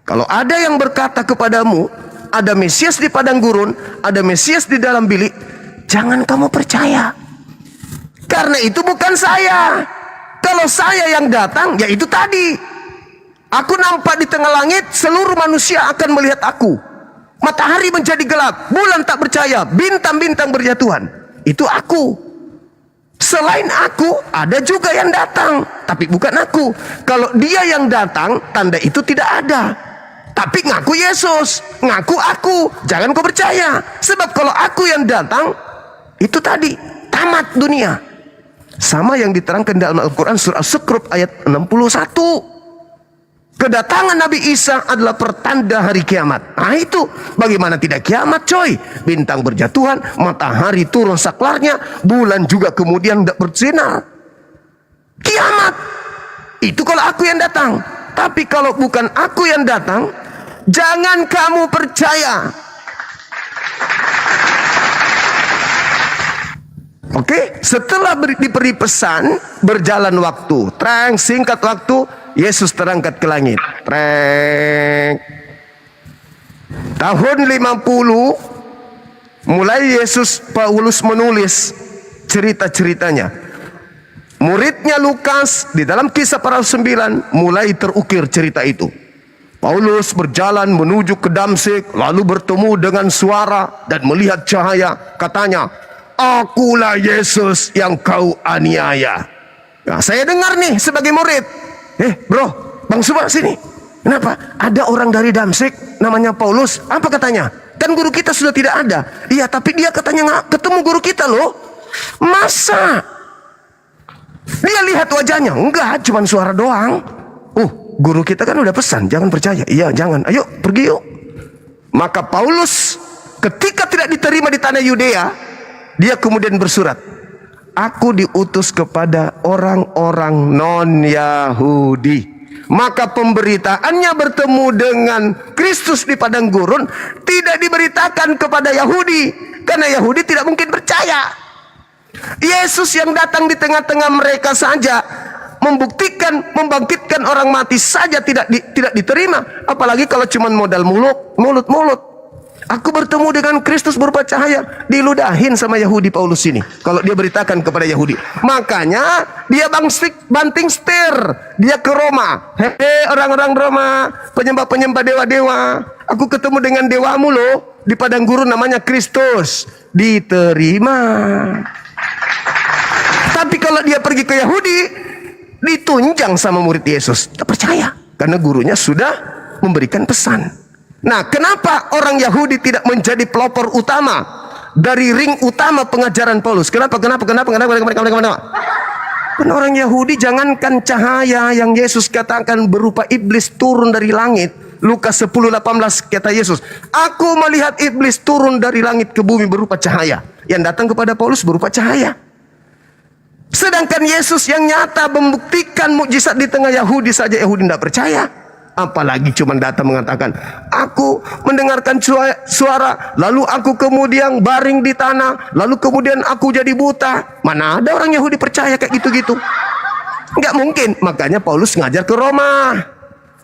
kalau ada yang berkata kepadamu, ada Mesias di padang gurun, ada Mesias di dalam bilik, jangan kamu percaya. Karena itu bukan saya. Kalau saya yang datang, ya itu tadi. Aku nampak di tengah langit, seluruh manusia akan melihat aku. Matahari menjadi gelap, bulan tak bercahaya, bintang-bintang berjatuhan. Itu aku. Selain aku, ada juga yang datang, tapi bukan aku. Kalau dia yang datang, tanda itu tidak ada. Tapi ngaku Yesus, ngaku aku. Jangan kau percaya. Sebab kalau aku yang datang, itu tadi, tamat dunia. Sama yang diterangkan dalam Al-Quran surah As-Zukhruf ayat 61. Kedatangan Nabi Isa adalah pertanda hari kiamat. Nah itu, bagaimana tidak kiamat coy? Bintang berjatuhan, matahari turun saklarnya, bulan juga kemudian tidak bersinar. Kiamat. Itu kalau aku yang datang. Tapi kalau bukan aku yang datang, jangan kamu percaya. Oke, setelah diberi pesan, berjalan waktu. Treng, singkat waktu, Yesus terangkat ke langit. Treng. Tahun 50, mulai Paulus menulis cerita-ceritanya. Muridnya Lukas di dalam Kisah Para Rasul 9 mulai terukir cerita itu. Paulus berjalan menuju ke Damsyik, lalu bertemu dengan suara dan melihat cahaya. Katanya, akulah Yesus yang kau aniaya. Nah, saya dengar nih sebagai murid. Bro, Bang Suma sini. Kenapa? Ada orang dari Damsyik namanya Paulus. Apa katanya? Kan guru kita sudah tidak ada. Iya, tapi dia katanya nggak ketemu guru kita loh. Masa? Dia lihat wajahnya? Enggak, cuma suara doang. Guru kita kan udah pesan, jangan percaya. Iya, jangan. Ayo, pergi yuk. Maka Paulus ketika tidak diterima di tanah Yudea, dia kemudian bersurat, aku diutus kepada orang-orang non-Yahudi. Maka pemberitaannya bertemu dengan Kristus di padang gurun tidak diberitakan kepada Yahudi, karena Yahudi tidak mungkin percaya. Yesus yang datang di tengah-tengah mereka saja, membangkitkan orang mati saja tidak diterima, apalagi kalau cuma modal mulut. Aku bertemu dengan Kristus berupa cahaya, diludahin sama Yahudi Paulus ini. Kalau dia beritakan kepada Yahudi, makanya dia banting setir, dia ke Roma. Hei orang-orang Roma, penyembah dewa-dewa, Aku ketemu dengan dewamu loh di padang gurun namanya Kristus. Diterima. Tapi kalau dia pergi ke Yahudi, ditunjang sama murid Yesus. Tak percaya. Karena gurunya sudah memberikan pesan. Nah, kenapa orang Yahudi tidak menjadi pelopor utama dari ring utama pengajaran Paulus? Kenapa? Karena orang Yahudi jangankan cahaya yang Yesus katakan berupa iblis turun dari langit. Lukas 10:18 kata Yesus, aku melihat iblis turun dari langit ke bumi berupa cahaya. Yang datang kepada Paulus berupa cahaya. Sedangkan Yesus yang nyata membuktikan mukjizat di tengah Yahudi saja Yahudi tidak percaya. Apalagi cuma datang mengatakan, aku mendengarkan suara, lalu aku kemudian baring di tanah, lalu kemudian aku jadi buta. Mana ada orang Yahudi percaya kayak gitu-gitu? Enggak mungkin. Makanya Paulus ngajar ke Roma,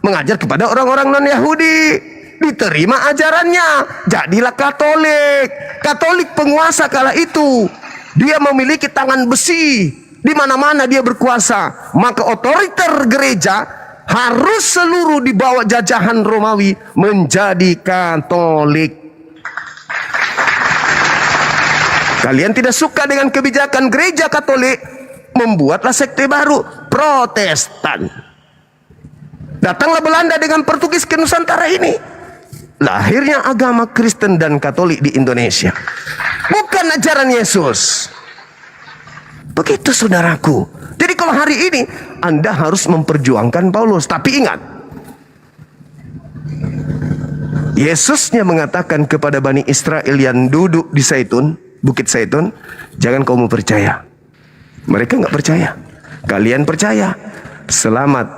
mengajar kepada orang-orang non-Yahudi. Diterima ajarannya, jadilah Katolik. Katolik penguasa kala itu. Dia memiliki tangan besi, di mana-mana dia berkuasa. Maka otoriter gereja harus seluruh di bawah jajahan Romawi menjadi Katolik. Kalian tidak suka dengan kebijakan gereja Katolik, membuatlah sekte baru, Protestan. Datanglah Belanda dengan Portugis ke Nusantara ini. Lahirnya agama Kristen dan Katolik di Indonesia. Bukan ajaran Yesus. Begitu saudaraku. Jadi kalau hari ini Anda harus memperjuangkan Paulus. Tapi ingat, Yesusnya mengatakan kepada Bani Israel yang duduk di Zaitun, Bukit Zaitun, jangan kamu percaya. Mereka nggak percaya. Kalian percaya, selamat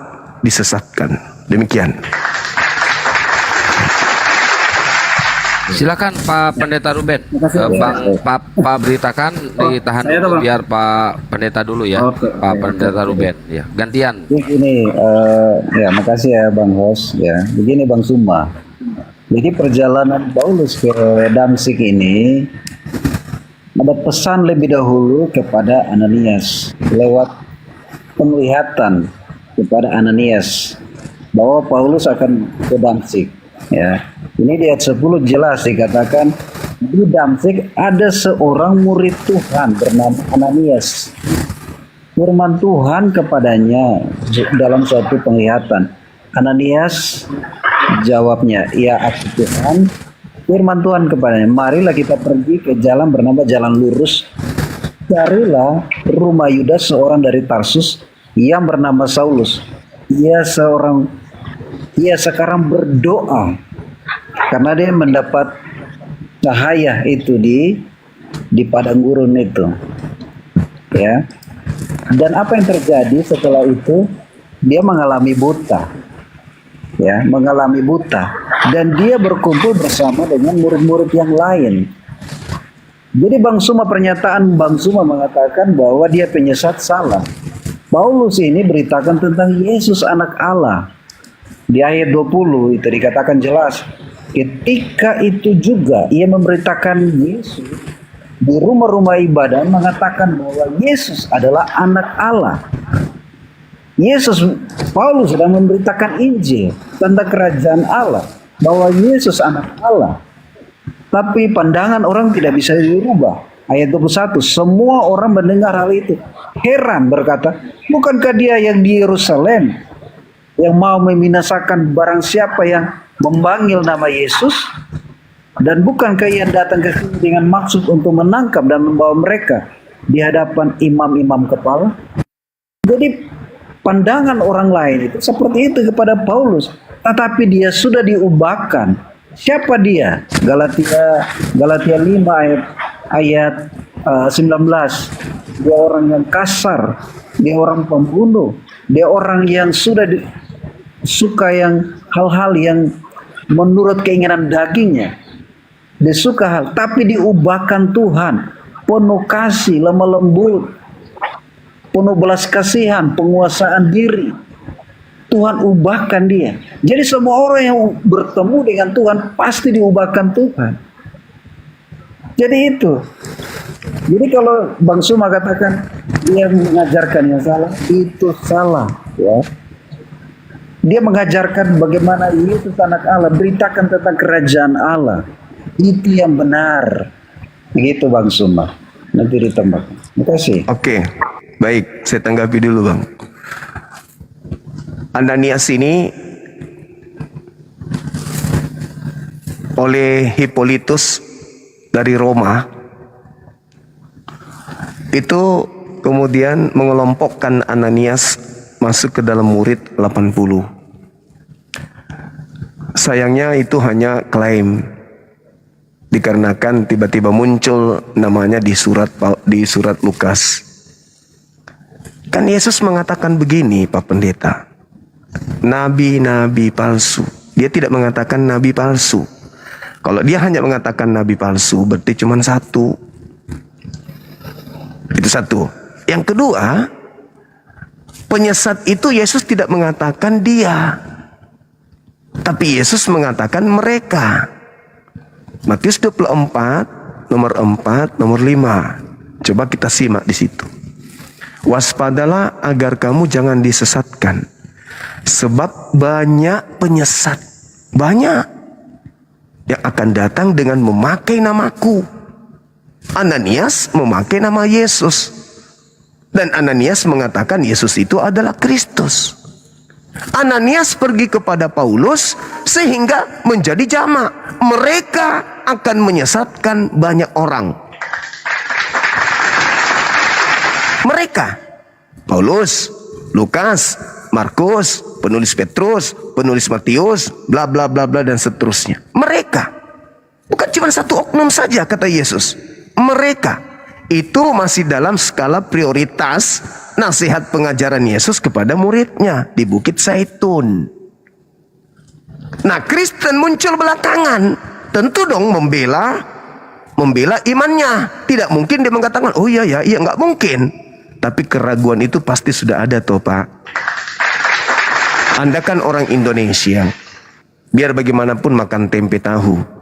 disesatkan. Demikian. Silakan Pak Pendeta Ruben. Pak beritakan ditahan Saya dulu Bang. biar Pak Pendeta dulu ya. Oke. Pak Pendeta Ruben ya. Gantian. Begini, ya makasih ya Bang Hos ya. Begini Bang Suma. Jadi perjalanan Paulus ke Damsik ini ada pesan lebih dahulu kepada Ananias lewat penglihatan kepada Ananias bahwa Paulus akan ke Damsik. Ya, ini di ayat 10 jelas dikatakan di Damsik ada seorang murid Tuhan bernama Ananias. Firman Tuhan kepadanya dalam suatu penglihatan. Ananias jawabnya, ya aku Tuhan. Firman Tuhan kepadanya, marilah kita pergi ke jalan bernama Jalan Lurus. Carilah rumah Yudas seorang dari Tarsus yang bernama Saulus. Ia sekarang berdoa karena dia mendapat cahaya itu di padang gurun itu. Ya. Dan apa yang terjadi setelah itu? Dia mengalami buta. Ya, mengalami buta dan dia berkumpul bersama dengan murid-murid yang lain. Jadi Bang Suma, pernyataan Bang Suma mengatakan bahwa dia penyesat salah. Paulus ini beritakan tentang Yesus anak Allah. Di ayat 20 itu dikatakan jelas, ketika itu juga ia memberitakan Yesus di rumah-rumah ibadah, mengatakan bahwa Yesus adalah anak Allah. Paulus sedang memberitakan Injil tentang kerajaan Allah, bahwa Yesus anak Allah. Tapi pandangan orang tidak bisa dirubah. Ayat 21, semua orang mendengar hal itu heran berkata, bukankah dia yang di Yerusalem yang mau membinasakan barang siapa yang memanggil nama Yesus? Dan bukankah ia datang ke sini dengan maksud untuk menangkap dan membawa mereka di hadapan imam-imam kepala? Jadi pandangan orang lain itu seperti itu kepada Paulus, tetapi dia sudah diubahkan. Siapa dia? Galatia 5 ayat 19. Dia orang yang kasar, dia orang pembunuh, dia orang yang sudah suka yang hal-hal yang menurut keinginan dagingnya. Dia suka hal, tapi diubahkan Tuhan, penuh kasih, lemah lembut, penuh belas kasihan, penguasaan diri. Tuhan ubahkan dia. Jadi semua orang yang bertemu dengan Tuhan pasti diubahkan Tuhan. Jadi itu. Jadi kalau Bang Suma katakan dia mengajarkan yang salah, itu salah, ya. Dia mengajarkan bagaimana Yesus anak Allah, beritakan tentang kerajaan Allah. Itu yang benar. Begitu Bang Suma. Nanti ditambahkan. Terima kasih. Oke, baik, saya tanggapi dulu Bang. Ananias ini oleh Hippolytus dari Roma itu kemudian mengelompokkan Ananias masuk ke dalam murid 80. Sayangnya itu hanya klaim, dikarenakan tiba-tiba muncul namanya di surat Lukas. Kan Yesus mengatakan begini Pak Pendeta, nabi-nabi palsu. Dia tidak mengatakan nabi palsu. Kalau dia hanya mengatakan nabi palsu, berarti cuma satu. Itu satu. Yang kedua, penyesat itu Yesus tidak mengatakan dia, tapi Yesus mengatakan mereka. Matius 24, nomor 4, nomor 5. Coba kita simak di situ. Waspadalah agar kamu jangan disesatkan, sebab banyak penyesat, banyak yang akan datang dengan memakai namaku. Ananias memakai nama Yesus. Dan Ananias mengatakan Yesus itu adalah Kristus. Ananias pergi kepada Paulus sehingga menjadi jamak. Mereka akan menyesatkan banyak orang. Mereka, Paulus, Lukas, Markus, penulis Petrus, penulis Matius, bla bla bla bla dan seterusnya. Mereka, bukan cuma satu oknum saja kata Yesus. Mereka itu masih dalam skala prioritas nasihat pengajaran Yesus kepada muridnya di Bukit Zaitun. Nah, Kristen muncul belakangan, tentu dong membela imannya. Tidak mungkin dia mengatakan, oh iya nggak mungkin. Tapi keraguan itu pasti sudah ada toh Pak. Anda kan orang Indonesia, biar bagaimanapun makan tempe tahu.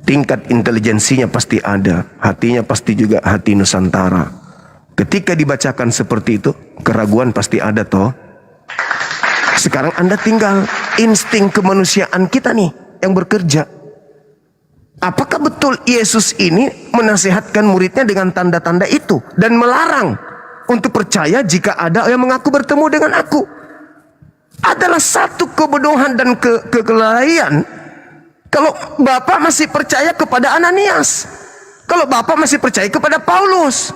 Tingkat intelijensinya pasti ada, hatinya pasti juga hati Nusantara. Ketika dibacakan seperti itu, keraguan pasti ada toh. Sekarang Anda tinggal insting kemanusiaan kita nih yang bekerja. Apakah betul Yesus ini menasihatkan muridnya dengan tanda-tanda itu dan melarang untuk percaya jika ada yang mengaku bertemu dengan aku? Adalah satu kebodohan dan kelalaian. Kalau Bapak masih percaya kepada Ananias, kalau Bapak masih percaya kepada Paulus,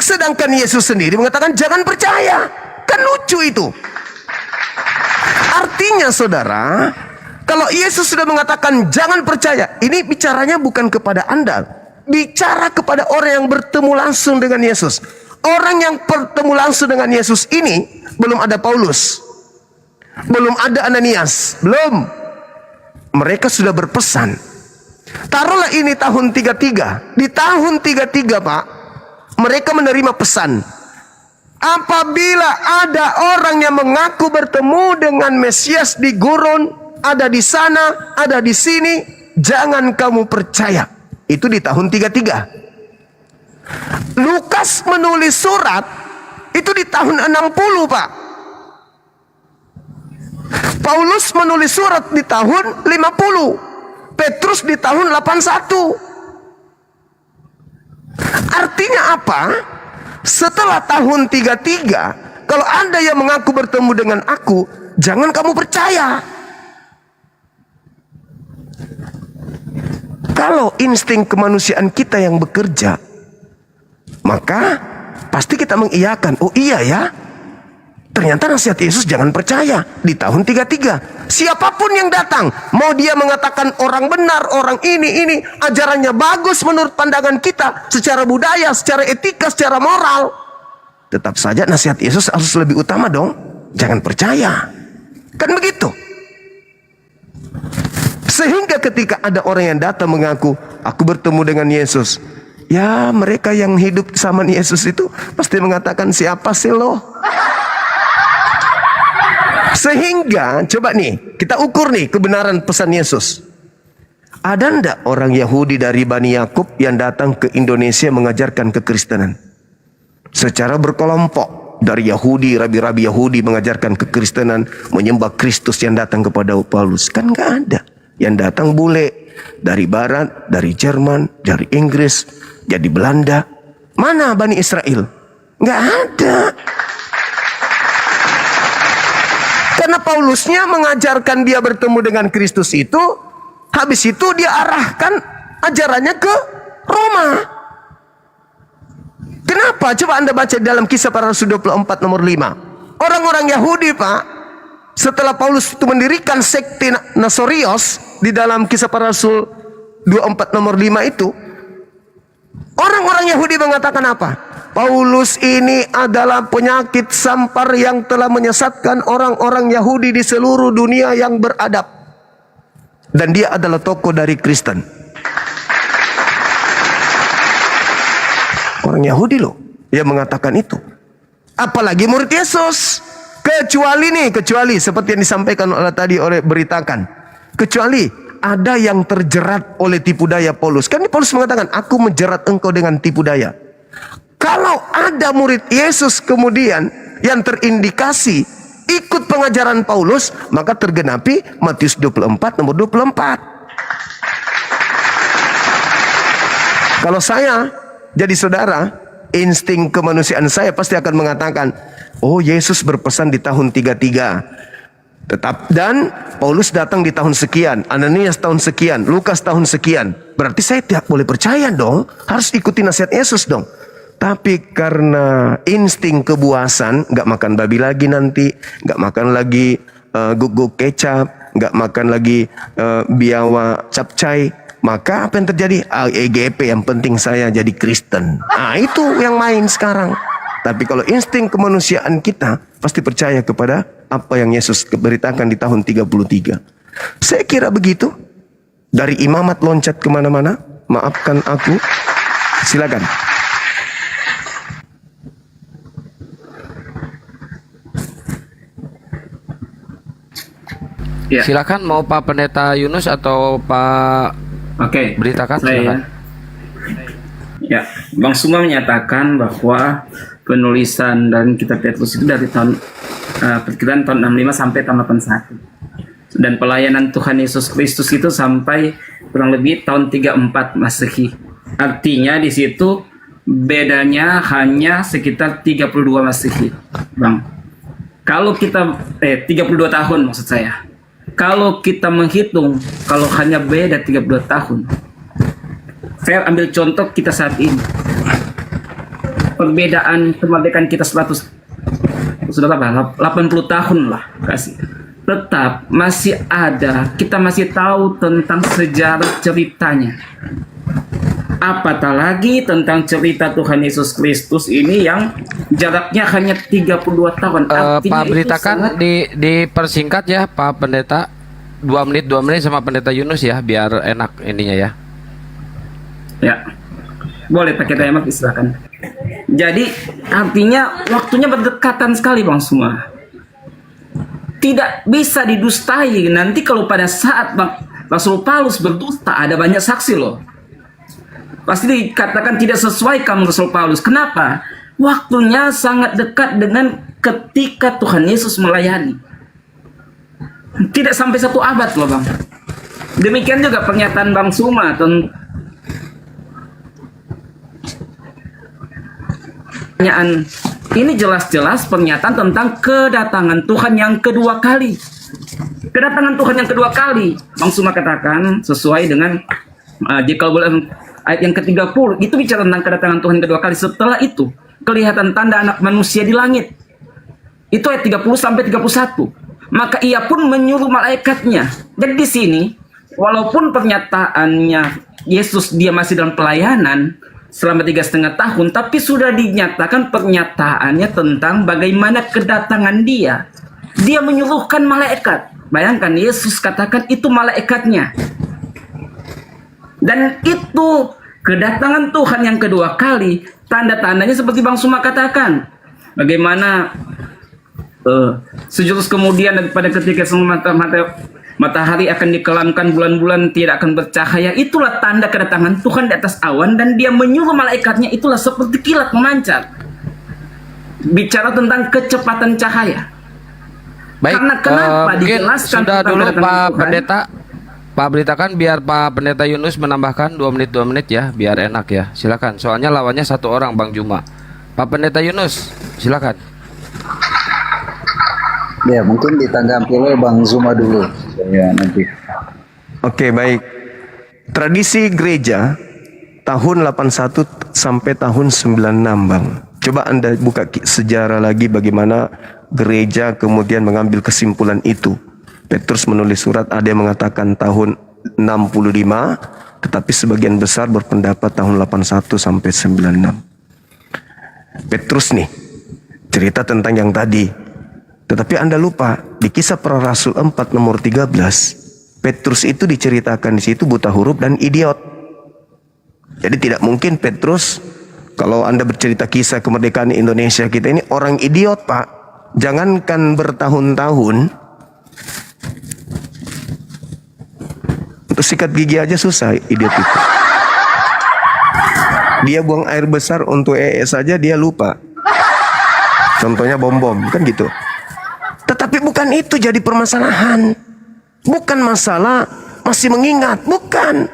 sedangkan Yesus sendiri mengatakan jangan percaya, kan lucu itu. Artinya saudara, kalau Yesus sudah mengatakan jangan percaya, ini bicaranya bukan kepada Anda, bicara kepada orang yang bertemu langsung dengan Yesus. Orang yang bertemu langsung dengan Yesus ini belum ada Paulus, belum ada Ananias, belum. Mereka sudah berpesan. Taruhlah ini tahun 33. Di tahun 33 Pak, mereka menerima pesan. Apabila ada orang yang mengaku bertemu dengan Mesias di gurun, ada di sana, ada di sini, jangan kamu percaya. Itu di tahun 33. Lukas menulis surat itu di tahun 60 Pak. Paulus menulis surat di tahun 50. Petrus di tahun 81. Artinya apa? Setelah tahun 33, kalau Anda yang mengaku bertemu dengan aku, jangan kamu percaya. Kalau insting kemanusiaan kita yang bekerja, maka pasti kita mengiyakan. Oh iya ya, ternyata nasihat Yesus jangan percaya di tahun 33. Siapapun yang datang, mau dia mengatakan orang benar, orang ini, ajarannya bagus menurut pandangan kita, secara budaya, secara etika, secara moral, tetap saja nasihat Yesus harus lebih utama dong. Jangan percaya. Kan begitu. Sehingga ketika ada orang yang datang mengaku, aku bertemu dengan Yesus, ya mereka yang hidup sama Yesus itu pasti mengatakan, siapa sih lo? Sehingga coba nih kita ukur nih kebenaran pesan Yesus. Ada ndak orang Yahudi dari Bani Yakub yang datang ke Indonesia mengajarkan kekristenan secara berkelompok, dari Yahudi, rabi-rabi Yahudi mengajarkan kekristenan, menyembah Kristus yang datang kepada Paulus. Kan nggak ada. Yang datang bule dari Barat, dari Jerman, dari Inggris, jadi Belanda. Mana Bani Israel? Nggak ada. Karena Paulusnya mengajarkan dia bertemu dengan Kristus itu, habis itu dia arahkan ajarannya ke Roma. Kenapa? Coba Anda baca dalam Kisah Para Rasul 24 nomor 5. Orang-orang Yahudi, Pak, setelah Paulus itu mendirikan sekte Nasorios di dalam Kisah Para Rasul 24 nomor 5 itu, orang-orang Yahudi mengatakan apa? Paulus ini adalah penyakit sampar yang telah menyesatkan orang-orang Yahudi di seluruh dunia yang beradab. Dan dia adalah tokoh dari Kristen. Orang Yahudi loh yang mengatakan itu. Apalagi murid Yesus. Kecuali seperti yang disampaikan oleh beritakan. Kecuali ada yang terjerat oleh tipu daya Paulus. Kan Paulus mengatakan, aku menjerat engkau dengan tipu daya. Kalau ada murid Yesus kemudian yang terindikasi ikut pengajaran Paulus, maka tergenapi Matius 24 nomor 24. Kalau saya jadi saudara, insting kemanusiaan saya pasti akan mengatakan, oh Yesus berpesan di tahun 33. Dan Paulus datang di tahun sekian, Ananias tahun sekian, Lukas tahun sekian. Berarti saya tidak boleh percaya dong, harus ikuti nasihat Yesus dong. Tapi karena insting kebuasan, nggak makan babi lagi nanti, nggak makan lagi guguk kecap, nggak makan lagi biawa capcay, maka apa yang terjadi? EGP, yang penting saya jadi Kristen. Nah itu yang main sekarang. Tapi kalau insting kemanusiaan kita pasti percaya kepada apa yang Yesus beritakan di tahun 33. Saya kira begitu. Dari imamat loncat kemana-mana, maafkan aku. Silakan. Ya. Silakan, mau Pak Pendeta Yunus atau Pak Oke, Beritakan, saya. silakan. Ya, Bang Suma menyatakan bahwa penulisan dan kitab Petrus itu dari tahun perkiraan tahun 65 sampai tahun 81. Dan pelayanan Tuhan Yesus Kristus itu sampai kurang lebih tahun 34 Masehi. Artinya di situ bedanya hanya sekitar 32 Masehi, Bang. Kalau kita 32 tahun maksud saya. Kalau kita menghitung, kalau hanya beda 32 tahun, saya ambil contoh kita saat ini. Perbedaan kemerdekaan kita 100, sudah berapa? 80 tahun lah kasih. Tetap masih ada, kita masih tahu tentang sejarah ceritanya. Apatah lagi tentang cerita Tuhan Yesus Kristus ini yang jaraknya hanya 32 tahun. Pak Beritakan dipersingkat ya Pak Pendeta, 2 menit sama Pendeta Yunus ya, biar enak ininya ya. Ya, boleh pakai timer, silakan. Jadi artinya waktunya berdekatan sekali Bang semua. Tidak bisa didustai. Nanti kalau pada saat Rasul Paulus berdusta, ada banyak saksi loh. Pasti dikatakan tidak sesuai kamu Rasul Paulus. Kenapa? Waktunya sangat dekat dengan ketika Tuhan Yesus melayani. Tidak sampai 1 abad loh Bang. Demikian juga pernyataan Bang Suma pertanyaan ini jelas-jelas pernyataan tentang kedatangan Tuhan yang kedua kali. Kedatangan Tuhan yang kedua kali, Bang Suma katakan sesuai dengan jika boleh ayat yang ke-30 itu bicara tentang kedatangan Tuhan kedua kali. Setelah itu kelihatan tanda anak manusia di langit. Itu ayat 30 sampai 31. Maka ia pun menyuruh malaikatnya. Jadi di sini walaupun pernyataannya Yesus dia masih dalam pelayanan selama 3,5 tahun, tapi sudah dinyatakan pernyataannya tentang bagaimana kedatangan dia. Dia menyuruhkan malaikat. Bayangkan Yesus katakan itu malaikatnya. Dan itu kedatangan Tuhan yang kedua kali, tanda-tandanya seperti Bang Suma katakan. Bagaimana sejurus kemudian daripada ketika semua matahari akan dikelamkan, bulan-bulan tidak akan bercahaya. Itulah tanda kedatangan Tuhan di atas awan, dan dia menyuruh malaikatnya, itulah seperti kilat memancar. bicara tentang kecepatan cahaya. Baik, Karena kenapa mungkin dijelaskan sudah tentang dulu kedatangan Pak Tuhan? Pendeta. Pak beritakan biar Pak Pendeta Yunus menambahkan 2 menit ya, biar enak ya. Silakan. Soalnya lawannya 1 orang Bang Juma. Pak Pendeta Yunus, silakan. Ya, mungkin ditanggapi oleh Bang Zuma dulu. Ya, nanti. Oke, baik. Tradisi gereja tahun 81 sampai tahun 96, Bang. Coba Anda buka sejarah lagi bagaimana gereja kemudian mengambil kesimpulan itu. Petrus menulis surat, ada yang mengatakan tahun 65, tetapi sebagian besar berpendapat tahun 81 sampai 96. Petrus nih cerita tentang yang tadi. Tetapi Anda lupa di Kisah Para Rasul 4 nomor 13, Petrus itu diceritakan di situ buta huruf dan idiot. Jadi tidak mungkin Petrus, kalau Anda bercerita kisah kemerdekaan Indonesia kita ini orang idiot, Pak. Jangankan bertahun-tahun, untuk sikat gigi aja susah idiot itu. Dia buang air besar untuk saja dia lupa. Contohnya bom-bom, kan gitu. Tetapi bukan itu jadi permasalahan. Bukan masalah masih mengingat, bukan.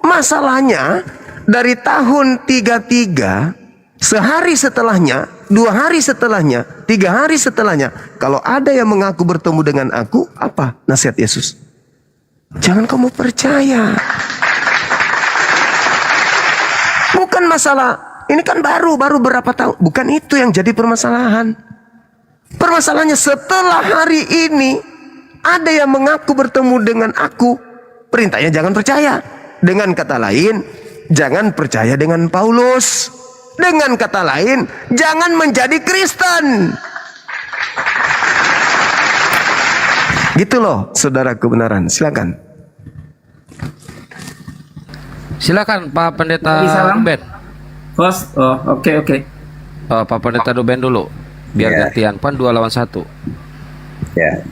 Masalahnya dari tahun 33, sehari setelahnya, 2 hari setelahnya, 3 hari setelahnya, kalau ada yang mengaku bertemu dengan aku, apa nasihat Yesus? Jangan kamu percaya. Bukan masalah, ini kan baru berapa tahun. Bukan itu yang jadi permasalahan. Permasalahannya setelah hari ini, ada yang mengaku bertemu dengan aku, perintahnya jangan percaya. Dengan kata lain, jangan percaya dengan Paulus. Dengan kata lain, jangan menjadi Kristen. Gitu loh, saudara kebenaran. Silakan. Silakan Pak Pendeta Tadi salam. Ruben. Host, oke. Pak Pendeta Ruben dulu. Biar Ya. gantian, Pan 2 lawan 1. Ya.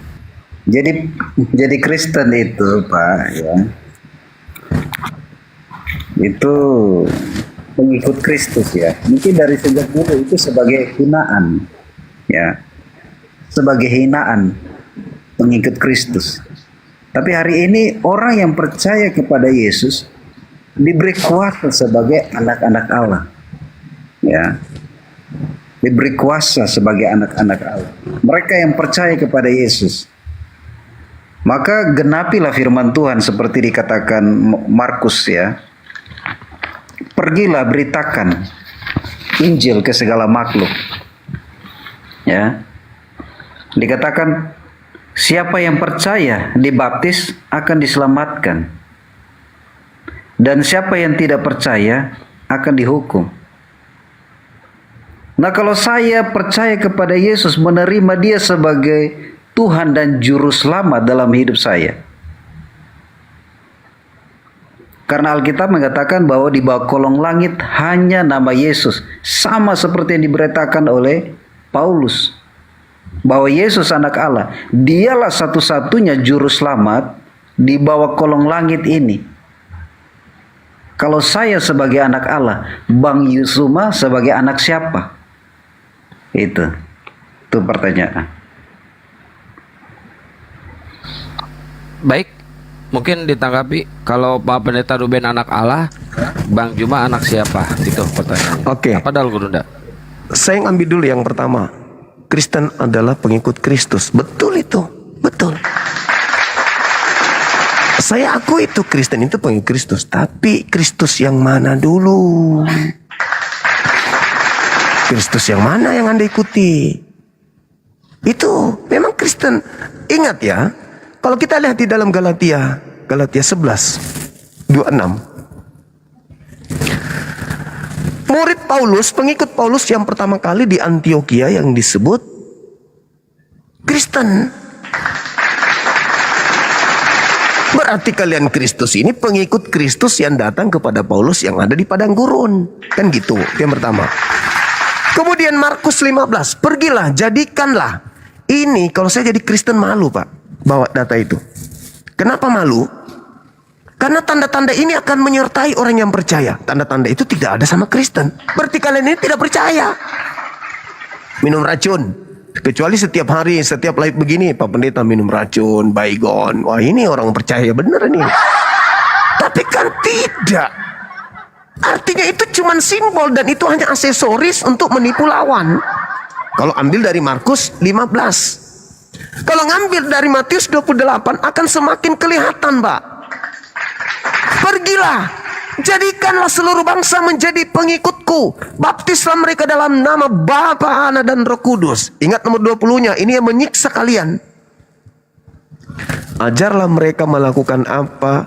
Jadi Kristen itu, Pak, ya. Itu pengikut Kristus ya. Mungkin dari sejak dulu itu sebagai hinaan. Ya. Sebagai hinaan pengikut Kristus. Tapi hari ini orang yang percaya kepada Yesus diberi kuasa sebagai anak-anak Allah. Ya. Diberi kuasa sebagai anak-anak Allah. Mereka yang percaya kepada Yesus. Maka genapilah firman Tuhan seperti dikatakan Markus ya. Pergilah beritakan Injil ke segala makhluk. Ya. Dikatakan siapa yang percaya dibaptis akan diselamatkan. Dan siapa yang tidak percaya akan dihukum. Nah, kalau saya percaya kepada Yesus, menerima Dia sebagai Tuhan dan Juru Selamat dalam hidup saya. Karena Alkitab mengatakan bahwa di bawah kolong langit hanya nama Yesus. Sama seperti yang diberitakan oleh Paulus. Bahwa Yesus anak Allah. Dialah satu-satunya Juru Selamat di bawah kolong langit ini. Kalau saya sebagai anak Allah, Bang Yusuma sebagai anak siapa? Itu pertanyaan. Baik, mungkin ditanggapi kalau Pak Pendeta Ruben anak Allah, Bang Juma anak siapa? Itu pertanyaannya. Oke. Apa dal Gurunda? Saya ambil dulu yang pertama. Kristen adalah pengikut Kristus. Betul itu. Betul. Saya aku itu Kristen itu pengikut Kristus. Tapi Kristus yang mana dulu? Kristus yang mana yang Anda ikuti? Itu memang Kristen. Ingat ya. Kalau kita lihat di dalam Galatia 11, 26. Murid Paulus, pengikut Paulus yang pertama kali di Antioquia yang disebut Kristen. Berarti kalian Kristus ini pengikut Kristus yang datang kepada Paulus yang ada di padang gurun. Kan gitu, yang pertama. Kemudian Markus 15, pergilah, jadikanlah. Ini kalau saya jadi Kristen malu, Pak, bawa data itu. Kenapa malu? Karena tanda-tanda ini akan menyertai orang yang percaya. Tanda-tanda itu tidak ada sama Kristen. Berarti kalian ini tidak percaya. minum racun. Kecuali setiap hari, setiap live begini, Pak Pendeta minum racun, baygon. Wah, ini orang percaya bener nih. Tapi kan tidak. Artinya itu cuma simbol dan itu hanya aksesoris untuk menipu lawan. Kalau ambil dari Markus 15. Kalau ngambil dari Matius 28 akan semakin kelihatan, Pak. Pergilah, jadikanlah seluruh bangsa menjadi pengikutku. Baptislah mereka dalam nama Bapa, Anak, dan Roh Kudus. Ingat nomor 20-nya, ini yang menyiksa kalian. Ajarlah mereka melakukan apa,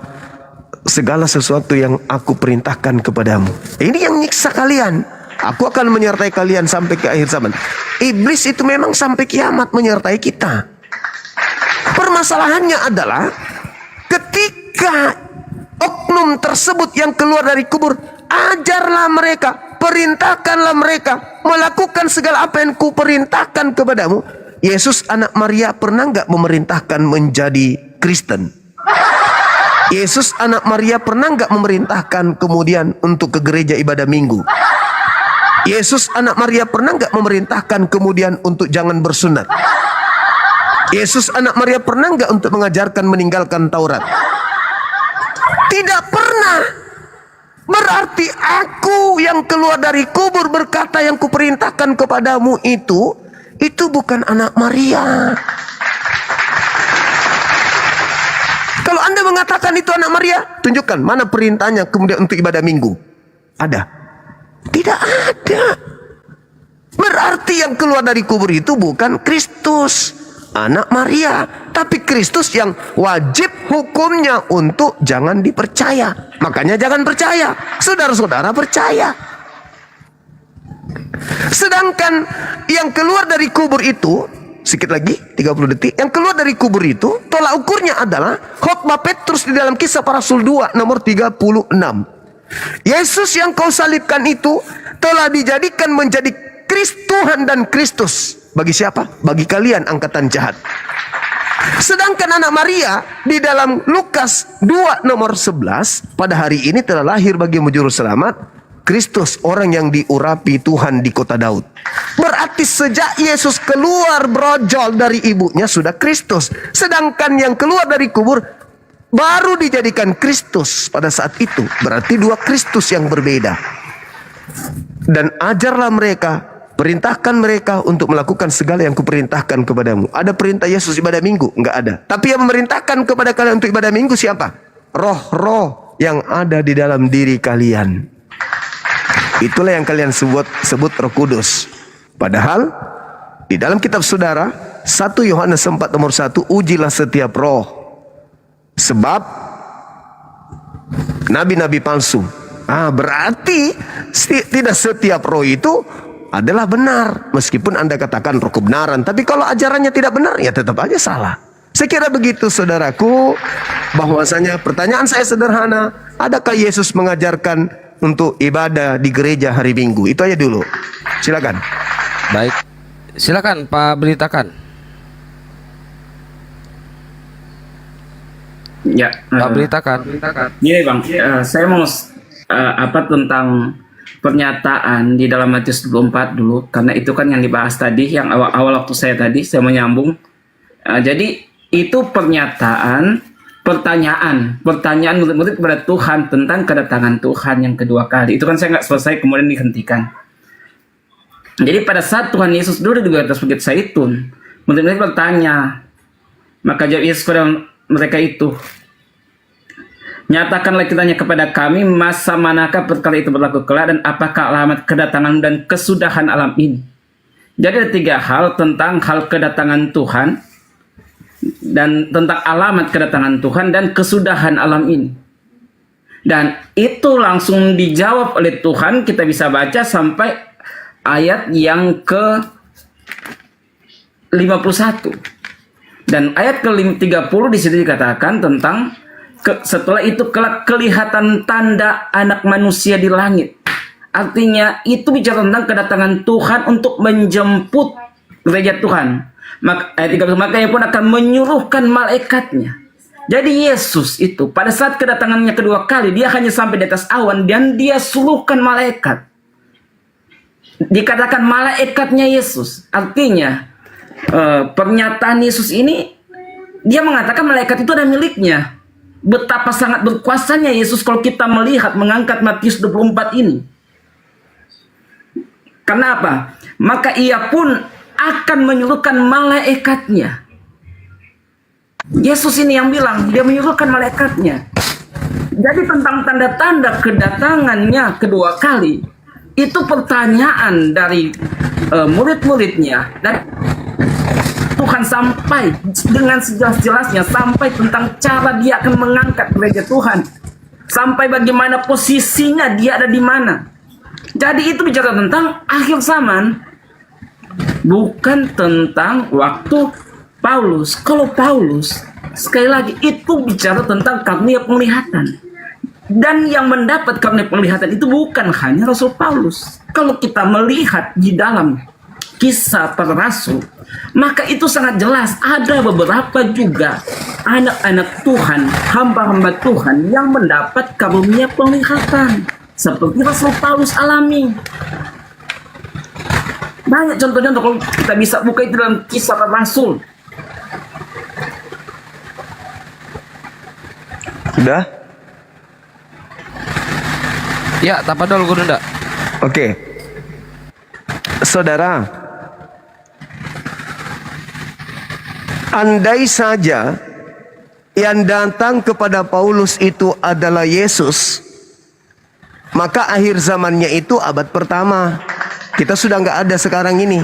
segala sesuatu yang aku perintahkan kepadamu. Ini yang menyiksa kalian. Aku akan menyertai kalian sampai ke akhir zaman. Iblis itu memang sampai kiamat menyertai kita. Permasalahannya adalah ketika oknum tersebut yang keluar dari kubur, ajarlah mereka, perintahkanlah mereka melakukan segala apa yang kuperintahkan kepadamu. Yesus anak Maria pernah nggak memerintahkan menjadi Kristen? Yesus anak Maria pernah nggak memerintahkan kemudian untuk ke gereja ibadah minggu? Yesus anak Maria pernah nggak memerintahkan kemudian untuk jangan bersunat? Yesus anak Maria pernah nggak untuk mengajarkan meninggalkan Taurat? Tidak pernah. Berarti aku yang keluar dari kubur berkata yang kuperintahkan kepadamu itu bukan anak Maria. Kalau Anda mengatakan itu anak Maria, tunjukkan mana perintahnya kemudian untuk ibadah minggu. Ada? Tidak ada. Berarti yang keluar dari kubur itu bukan Kristus, anak Maria, tapi Kristus yang wajib hukumnya untuk jangan dipercaya. Makanya jangan percaya. Saudara-saudara percaya. Sedangkan yang keluar dari kubur itu, sedikit lagi 30 detik, yang keluar dari kubur itu tolak ukurnya adalah khotbah Petrus di dalam Kisah Para Rasul 2 nomor 36. Yesus yang kau salibkan itu telah dijadikan menjadi Tuhan dan Kristus. Bagi siapa? Bagi kalian angkatan jahat. Sedangkan anak Maria di dalam Lukas 2 nomor 11, pada hari ini telah lahir bagimu juru selamat, Kristus, orang yang diurapi Tuhan di kota Daud. Berarti sejak Yesus keluar brojol dari ibunya sudah Kristus. Sedangkan yang keluar dari kubur baru dijadikan Kristus pada saat itu. Berarti dua Kristus yang berbeda. Dan ajarlah mereka, perintahkan mereka untuk melakukan segala yang kuperintahkan kepadamu. Ada perintah Yesus ibadah minggu? Enggak ada. Tapi yang memerintahkan kepada kalian untuk ibadah minggu siapa? Roh-roh yang ada di dalam diri kalian. Itulah yang kalian sebut Roh Kudus. Padahal di dalam kitab saudara 1 Yohanes 4 nomor 1, ujilah setiap roh. Sebab nabi-nabi palsu. Berarti tidak setiap roh itu adalah benar. Meskipun Anda katakan roh kebenaran, tapi kalau ajarannya tidak benar, ya tetap aja salah. Saya kira begitu saudaraku. Bahwasanya pertanyaan saya sederhana, adakah Yesus mengajarkan untuk ibadah di gereja hari Minggu? Itu aja dulu. Silakan. Baik. Silakan Pak beritakan. Ya, Pak beritakan. Gini Bang, saya mau tentang pernyataan di dalam Matius 24 dulu, karena itu kan yang dibahas tadi, yang awal waktu saya mau nyambung. Jadi itu pertanyaan murid-murid kepada Tuhan tentang kedatangan Tuhan yang kedua kali. Itu kan saya nggak selesai, kemudian dihentikan. Jadi pada saat Tuhan Yesus duduk di atas bukit Zaitun, murid-murid bertanya, maka jawab Yesus kepada mereka itu, nyatakanlah kitanya kepada kami, masa manakah perkara itu berlaku kelak, dan apakah alamat kedatangan dan kesudahan alam ini. Jadi ada tiga hal tentang hal kedatangan Tuhan, dan tentang alamat kedatangan Tuhan dan kesudahan alam ini. Dan itu langsung dijawab oleh Tuhan. Kita bisa baca sampai ayat yang ke 51. Dan ayat ke-30 di situ dikatakan tentang setelah itu kelak kelihatan tanda anak manusia di langit. Artinya itu bicara tentang kedatangan Tuhan untuk menjemput gereja Tuhan. Ayat 30, makanya pun akan menyuruhkan malaikatnya. Jadi Yesus itu pada saat kedatangannya kedua kali, dia hanya sampai di atas awan dan dia suruhkan malaikat. dikatakan malaikatnya Yesus. Artinya pernyataan Yesus ini, dia mengatakan malaikat itu ada miliknya. Betapa sangat berkuasanya Yesus kalau kita melihat mengangkat Matius 24 ini. Kenapa? Maka ia pun akan menyuruhkan malaikatnya. Yesus ini yang bilang, dia menyuruhkan malaikatnya. Jadi tentang tanda-tanda kedatangannya kedua kali, itu pertanyaan dari murid-muridnya, dan Tuhan sampai dengan sejelas-jelasnya, sampai tentang cara dia akan mengangkat gereja Tuhan, sampai bagaimana posisinya dia ada di mana. Jadi itu bicara tentang akhir zaman, bukan tentang waktu Paulus. Kalau Paulus, sekali lagi, itu bicara tentang karunia penglihatan. Dan yang mendapat karunia penglihatan itu bukan hanya Rasul Paulus. Kalau kita melihat di dalam kisah para rasul, maka itu sangat jelas ada beberapa juga anak-anak Tuhan, hamba-hamba Tuhan yang mendapat karunia penglihatan seperti Rasul Paulus alami. Banyak contoh-contoh, kalau kita bisa buka itu dalam kisah para rasul. Sudah? Ya, tapadol guru ndak. Oke. Saudara, andai saja yang datang kepada Paulus itu adalah Yesus, maka akhir zamannya itu abad pertama. Kita sudah nggak ada sekarang ini.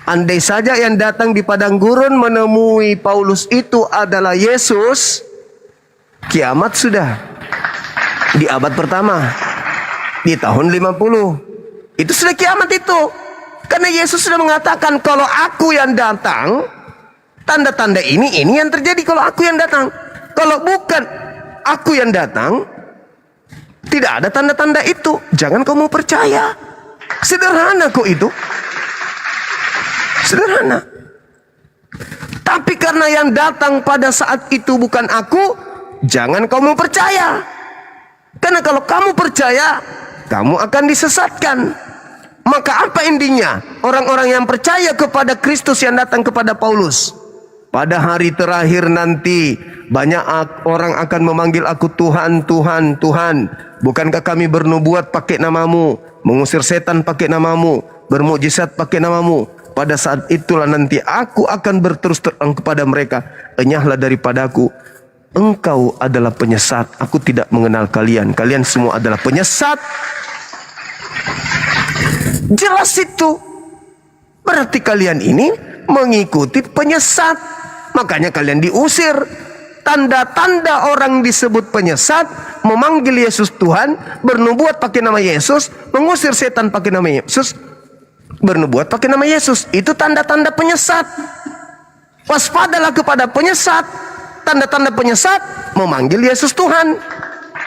Andai saja yang datang di padang gurun menemui Paulus itu adalah Yesus, kiamat sudah di abad pertama, di tahun 50. Itu sudah kiamat itu. Karena Yesus sudah mengatakan, kalau aku yang datang, tanda-tanda ini yang terjadi kalau aku yang datang. Kalau bukan aku yang datang, tidak ada tanda-tanda itu. Jangan kamu percaya. Sederhana kok itu. Sederhana. Tapi karena yang datang pada saat itu bukan aku, jangan kamu percaya. Karena kalau kamu percaya, kamu akan disesatkan. Maka apa endingnya? Orang-orang yang percaya kepada Kristus yang datang kepada Paulus, pada hari terakhir nanti banyak orang akan memanggil aku Tuhan, Tuhan, Tuhan. Bukankah kami bernubuat pakai namamu, mengusir setan pakai namamu, bermukjizat pakai namamu? Pada saat itulah nanti aku akan berterus terang kepada mereka, enyahlah daripadaku, engkau adalah penyesat, aku tidak mengenal kalian. Kalian semua adalah penyesat. Jelas itu. Berarti kalian ini mengikuti penyesat. Makanya kalian diusir. Tanda-tanda orang disebut penyesat, memanggil Yesus Tuhan, bernubuat pakai nama Yesus, mengusir setan pakai nama Yesus, bernubuat pakai nama Yesus. Itu tanda-tanda penyesat. Waspadalah kepada penyesat. Tanda-tanda penyesat, memanggil Yesus Tuhan.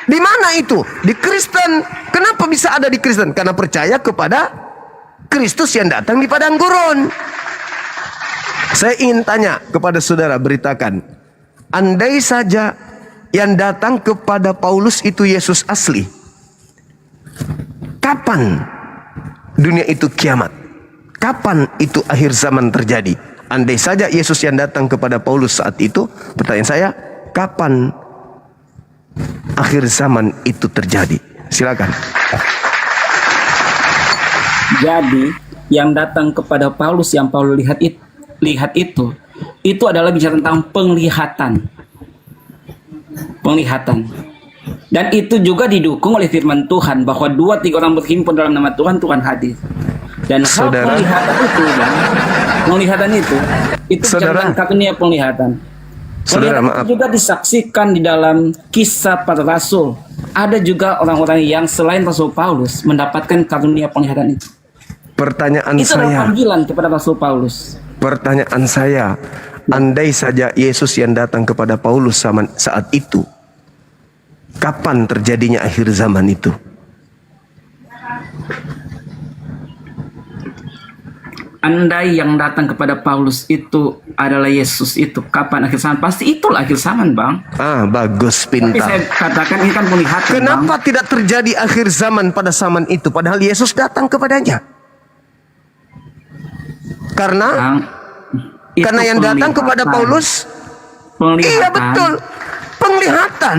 Di mana itu? Di Kristen. Kenapa bisa ada di Kristen? Karena percaya kepada Kristus yang datang di padang gurun. Saya ingin tanya kepada saudara, beritakan, andai saja yang datang kepada Paulus itu Yesus asli, kapan dunia itu kiamat? Kapan itu akhir zaman terjadi? Andai saja Yesus yang datang kepada Paulus saat itu, pertanyaan saya, kapan akhir zaman itu terjadi? Silakan. Jadi yang datang kepada Paulus, yang Paulus lihat itu adalah bicara tentang penglihatan. Penglihatan. Dan itu juga didukung oleh firman Tuhan bahwa 2-3 orang berhimpun dalam nama Tuhan, Tuhan hadir. Dan hal penglihatan itu, penglihatan itu bicara tentang karunia penglihatan. Saudara, maaf. Itu juga disaksikan di dalam kisah para rasul. Ada juga orang-orang yang selain Rasul Paulus mendapatkan karunia penglihatan itu. Pertanyaan itu adalah saya, panggilan kepada Rasul Paulus. pertanyaan saya, andai saja Yesus yang datang kepada Paulus saat itu, kapan terjadinya akhir zaman itu? andai yang datang kepada Paulus itu adalah Yesus, itu kapan akhir zaman? Pasti itulah akhir zaman, Bang. Bagus, Tapi pintar. saya katakan ini kan penglihatan, Kenapa Bang. tidak terjadi akhir zaman pada zaman itu, padahal Yesus datang kepadanya? Karena Bang, itu yang datang kepada penglihatan. Paulus, Penglihatan. iya betul, penglihatan.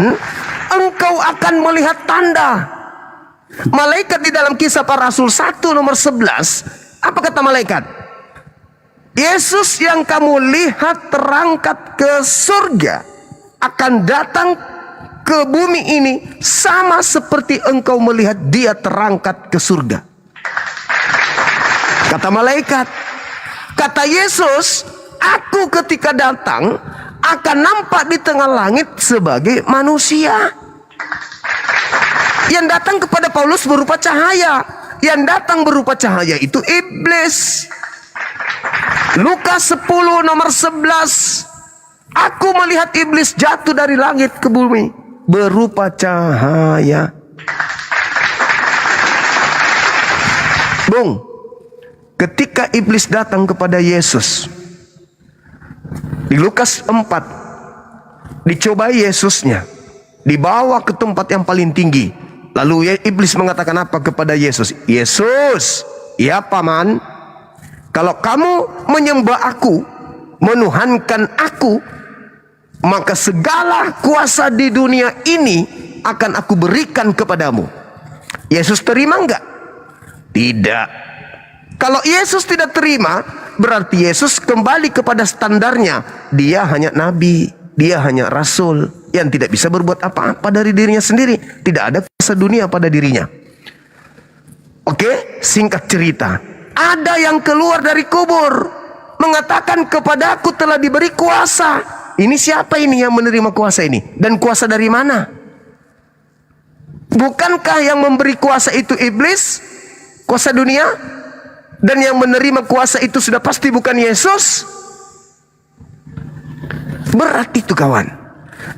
Engkau akan melihat tanda. Malaikat di dalam Kisah Para Rasul 1 nomor 11, apa kata malaikat? Yesus yang kamu lihat terangkat ke surga akan datang ke bumi ini sama seperti engkau melihat dia terangkat ke surga. Kata malaikat. Kata Yesus, aku ketika datang akan nampak di tengah langit sebagai manusia. Yang datang kepada Paulus berupa cahaya. Yang datang berupa cahaya itu iblis. Lukas 10 nomor 11. Aku melihat iblis jatuh dari langit ke bumi berupa cahaya. Bung, ketika iblis datang kepada Yesus di Lukas 4, dicobai Yesusnya, dibawa ke tempat yang paling tinggi. Lalu iblis mengatakan apa kepada Yesus? Yesus, ya paman, kalau kamu menyembah aku, menuhankan aku, maka segala kuasa di dunia ini akan aku berikan kepadamu. Yesus terima enggak? Tidak. Kalau Yesus tidak terima, berarti Yesus kembali kepada standarnya. Dia hanya nabi, dia hanya rasul yang tidak bisa berbuat apa-apa dari dirinya sendiri. Tidak ada kuasa dunia pada dirinya. Oke, singkat cerita. Ada yang keluar dari kubur mengatakan kepadaku telah diberi kuasa. Ini siapa ini yang menerima kuasa ini? Dan kuasa dari mana? Bukankah yang memberi kuasa itu iblis? Kuasa dunia? Dan yang menerima kuasa itu sudah pasti bukan Yesus? Berat itu kawan.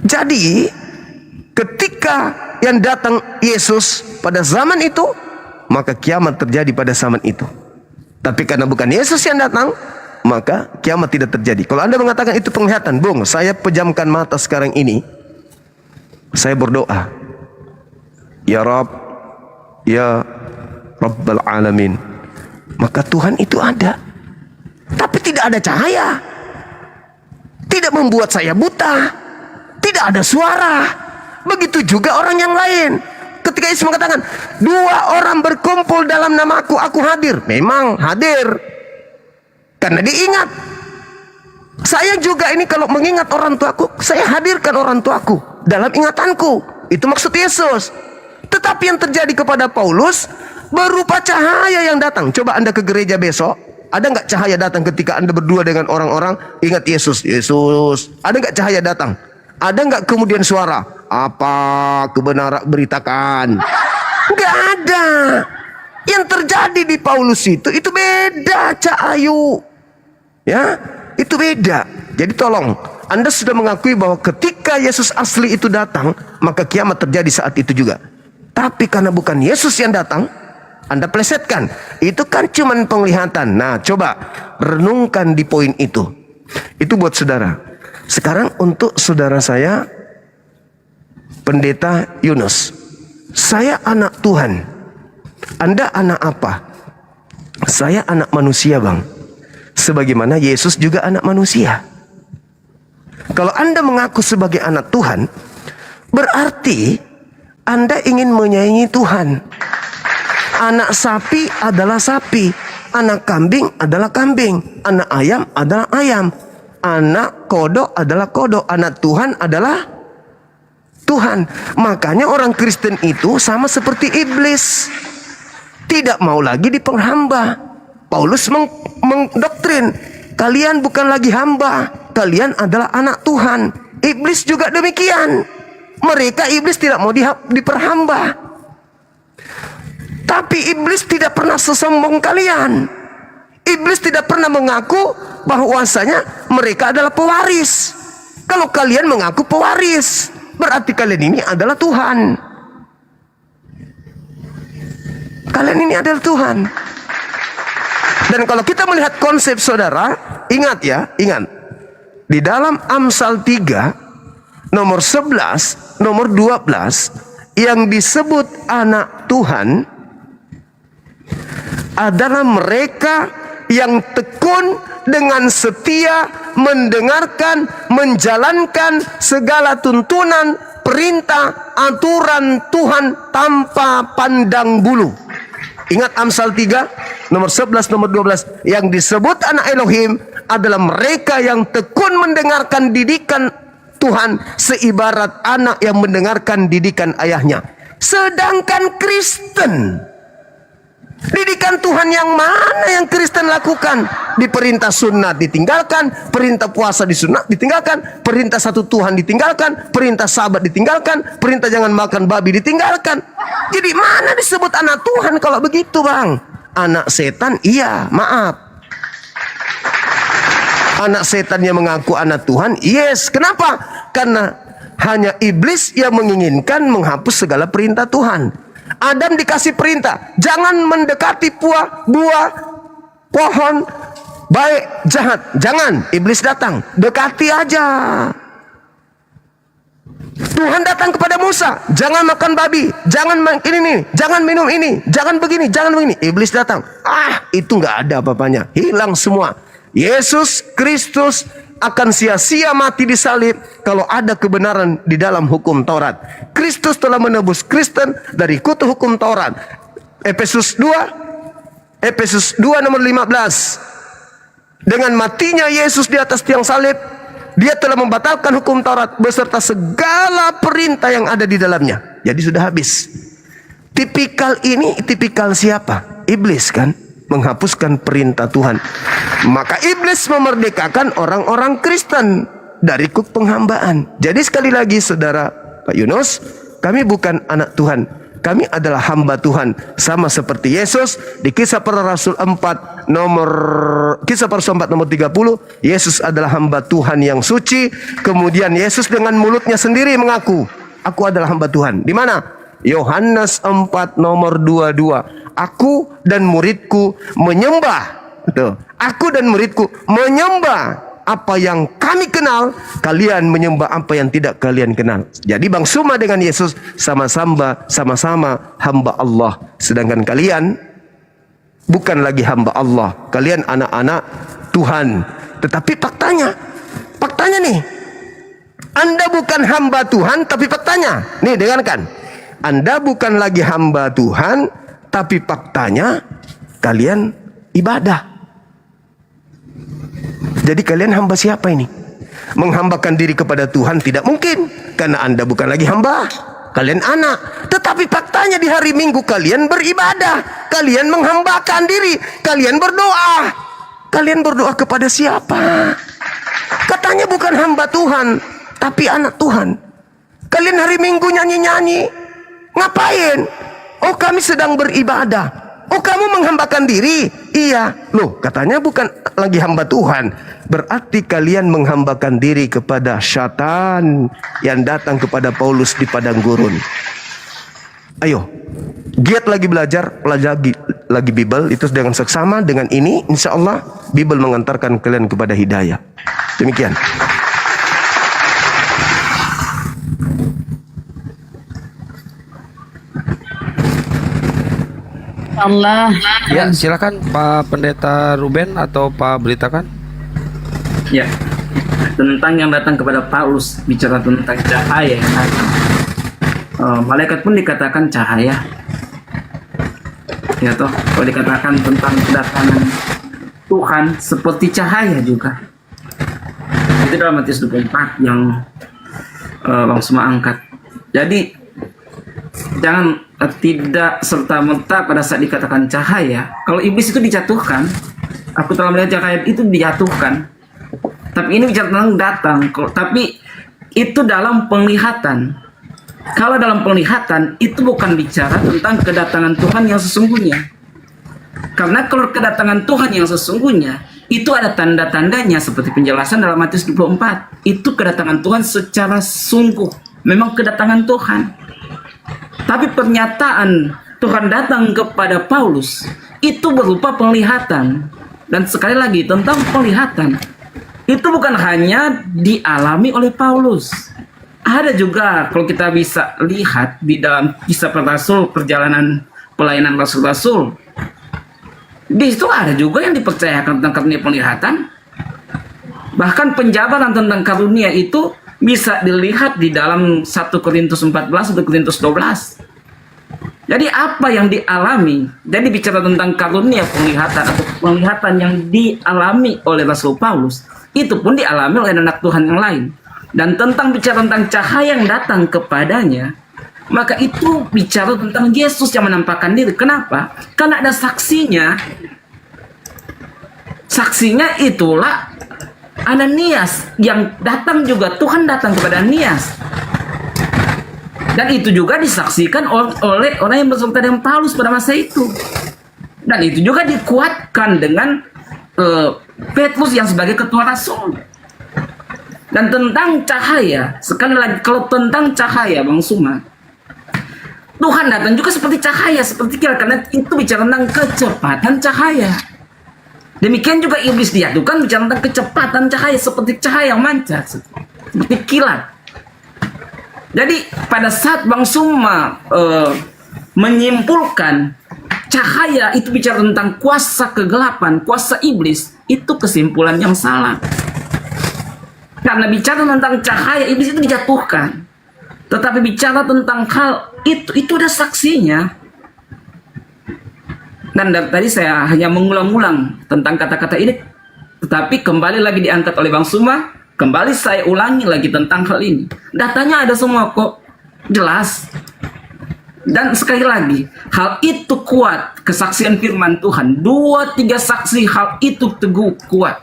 Jadi ketika yang datang Yesus pada zaman itu, maka kiamat terjadi pada zaman itu. Tapi karena bukan Yesus yang datang, maka kiamat tidak terjadi. Kalau Anda mengatakan itu penglihatan, Bung, saya pejamkan mata sekarang ini. Saya berdoa, Ya Rabb, Ya Rabbal Alamin. Maka Tuhan itu ada. Tapi tidak ada cahaya. Tidak membuat saya buta. Tidak ada suara. Begitu juga orang yang lain. Ketika Yesus mengatakan, 2 orang berkumpul dalam namaku, aku hadir. Memang hadir. Karena diingat. Saya juga ini kalau mengingat orang tuaku, saya hadirkan orang tuaku dalam ingatanku. Itu maksud Yesus. Tetapi yang terjadi kepada Paulus berupa cahaya yang datang. Coba Anda ke gereja besok, ada nggak cahaya datang ketika Anda berdua dengan orang-orang ingat Yesus? Yesus. Ada nggak cahaya datang? Ada nggak kemudian suara? Apa kebenaran beritakan? Nggak ada. Yang terjadi di Paulus itu beda, Cak Ayu. Ya, itu beda. Jadi tolong, Anda sudah mengakui bahwa ketika Yesus asli itu datang, maka kiamat terjadi saat itu juga. Tapi karena bukan Yesus yang datang, Anda plesetkan. Itu kan cuman penglihatan. Nah, coba renungkan di poin itu. Itu buat saudara. Sekarang untuk saudara saya, Pendeta Yunus. Saya anak Tuhan. Anda anak apa? Saya anak manusia, Bang. Sebagaimana Yesus juga anak manusia. Kalau Anda mengaku sebagai anak Tuhan, berarti Anda ingin menyaingi Tuhan. Anak sapi adalah sapi, anak kambing adalah kambing, anak ayam adalah ayam, anak kodok adalah kodok, anak Tuhan adalah Tuhan. Makanya orang Kristen itu sama seperti iblis, tidak mau lagi dipenghamba. Paulus mendoktrin, kalian bukan lagi hamba, kalian adalah anak Tuhan. Iblis juga demikian. Mereka iblis tidak mau diperhamba. Tapi iblis tidak pernah sesombong kalian. Iblis tidak pernah mengaku bahwasanya mereka adalah pewaris. Kalau kalian mengaku pewaris, berarti kalian ini adalah Tuhan. Kalian ini adalah Tuhan. Dan kalau kita melihat konsep saudara, ingat ya, ingat. Di dalam Amsal 3, nomor 11, nomor 12, yang disebut anak Tuhan adalah mereka yang tekun dengan setia mendengarkan, menjalankan segala tuntunan, perintah, aturan Tuhan tanpa pandang bulu. Ingat Amsal 3, nomor 11, nomor 12. Yang disebut anak Elohim adalah mereka yang tekun mendengarkan didikan Tuhan seibarat anak yang mendengarkan didikan ayahnya. Sedangkan Kristen, didikan Tuhan yang mana yang Kristen lakukan? Diperintah sunat ditinggalkan, perintah puasa disunat ditinggalkan, perintah satu Tuhan ditinggalkan, perintah sabat ditinggalkan, perintah jangan makan babi ditinggalkan. Jadi mana disebut anak Tuhan kalau begitu, Bang? Anak setan, iya, maaf. Anak setan yang mengaku anak Tuhan, yes. Kenapa? Karena hanya iblis yang menginginkan menghapus segala perintah Tuhan. Adam dikasih perintah, jangan mendekati buah pohon baik jahat. Jangan, iblis datang, dekati aja. Tuhan datang kepada Musa, jangan makan babi, jangan ini, jangan minum ini, jangan begini, jangan begini. Iblis datang, itu nggak ada apa-apanya, hilang semua. Yesus Kristus akan sia-sia mati di salib kalau ada kebenaran di dalam hukum Taurat. Kristus telah menebus Kristen dari kutu hukum Taurat. Efesus 2 nomor 15. Dengan matinya Yesus di atas tiang salib, dia telah membatalkan hukum Taurat beserta segala perintah yang ada di dalamnya. Jadi sudah habis. Tipikal ini, tipikal siapa? Iblis kan? Menghapuskan perintah Tuhan. Maka iblis memerdekakan orang-orang Kristen dari kuk penghambaan. Jadi sekali lagi saudara Pak Yunus, kami bukan anak Tuhan, kami adalah hamba Tuhan, sama seperti Yesus di Kisah Para Rasul 4 nomor 30, Yesus adalah hamba Tuhan yang suci. Kemudian Yesus dengan mulutnya sendiri mengaku, aku adalah hamba Tuhan. Di mana? Yohanes 4 nomor 22. Aku dan muridku menyembah. Tuh. Aku dan muridku menyembah apa yang kami kenal, kalian menyembah apa yang tidak kalian kenal. Jadi Bang Suma dengan Yesus sama-sama hamba Allah. Sedangkan kalian bukan lagi hamba Allah. Kalian anak-anak Tuhan. Tetapi faktanya nih, Anda bukan hamba Tuhan, tapi faktanya, nih dengarkan, Anda bukan lagi hamba Tuhan, tapi faktanya kalian ibadah. Jadi kalian hamba siapa ini? Menghambakan diri kepada Tuhan tidak mungkin, karena Anda bukan lagi hamba, kalian anak. Tetapi faktanya di hari Minggu kalian beribadah, kalian menghambakan diri, kalian berdoa. Kalian berdoa kepada siapa? Katanya bukan hamba Tuhan, tapi anak Tuhan. Kalian hari Minggu nyanyi-nyanyi, ngapain? Oh, kami sedang beribadah. Oh, kamu menghambakan diri? Iya. Loh, katanya bukan lagi hamba Tuhan. Berarti kalian menghambakan diri kepada syaitan yang datang kepada Paulus di padang gurun. Ayo, giat lagi belajar, lagi Bible. Itu dengan seksama dengan ini, insya Allah Bible mengantarkan kalian kepada hidayah. Demikian. Allah. Ya, silakan Pak Pendeta Ruben atau Pak Beritakan. Ya, tentang yang datang kepada Paulus, bicara tentang cahaya yang datang. Malaikat pun dikatakan cahaya. Ya toh, kalau dikatakan tentang kedatangan Tuhan seperti cahaya juga. Itu dalam Matius 24 yang Bang Suma angkat. Jadi jangan tidak serta-merta pada saat dikatakan cahaya. Kalau iblis itu dijatuhkan, aku telah melihat cahaya itu dijatuhkan. Tapi ini bicara tentang datang. Tapi itu dalam penglihatan. Kalau dalam penglihatan itu bukan bicara tentang kedatangan Tuhan yang sesungguhnya. Karena kalau kedatangan Tuhan yang sesungguhnya itu ada tanda-tandanya seperti penjelasan dalam Matius 24. Itu kedatangan Tuhan secara sungguh. Memang kedatangan Tuhan. Tapi pernyataan Tuhan datang kepada Paulus itu berupa penglihatan. Dan sekali lagi tentang penglihatan, itu bukan hanya dialami oleh Paulus. Ada juga kalau kita bisa lihat di dalam kisah para rasul, perjalanan pelayanan rasul-rasul, di situ ada juga yang dipercayakan tentang karunia penglihatan. Bahkan penjabaran tentang karunia itu bisa dilihat di dalam 1 Korintus 14, 1 Korintus 12. Jadi apa yang dialami, jadi bicara tentang karunia penglihatan atau penglihatan yang dialami oleh Rasul Paulus, itu pun dialami oleh anak Tuhan yang lain. Dan tentang bicara tentang cahaya yang datang kepadanya, maka itu bicara tentang Yesus yang menampakkan diri. Kenapa? Karena ada saksinya. Saksinya itulah Ananias yang datang juga, Tuhan datang kepada Ananias. Dan itu juga disaksikan oleh orang yang berserta dengan Paulus pada masa itu. Dan itu juga dikuatkan dengan Petrus yang sebagai ketua rasul. Dan tentang cahaya, sekali lagi kalau tentang cahaya Bang Suma, Tuhan datang juga seperti cahaya, seperti kilat, karena itu bicara tentang kecepatan cahaya. Demikian juga iblis dia, itu kan bicara tentang kecepatan cahaya, seperti cahaya yang mancar, seperti kilat. Jadi pada saat Bang Suma menyimpulkan cahaya itu bicara tentang kuasa kegelapan, kuasa iblis, itu kesimpulan yang salah. Karena bicara tentang cahaya, iblis itu dijatuhkan. Tetapi bicara tentang hal itu ada saksinya. Dan dari tadi saya hanya mengulang-ulang tentang kata-kata ini, tetapi kembali lagi diangkat oleh Bang Suma. Kembali saya ulangi lagi tentang hal ini. Datanya ada semua kok, jelas. Dan sekali lagi, hal itu kuat, kesaksian firman Tuhan. 2-3 saksi, hal itu teguh, kuat.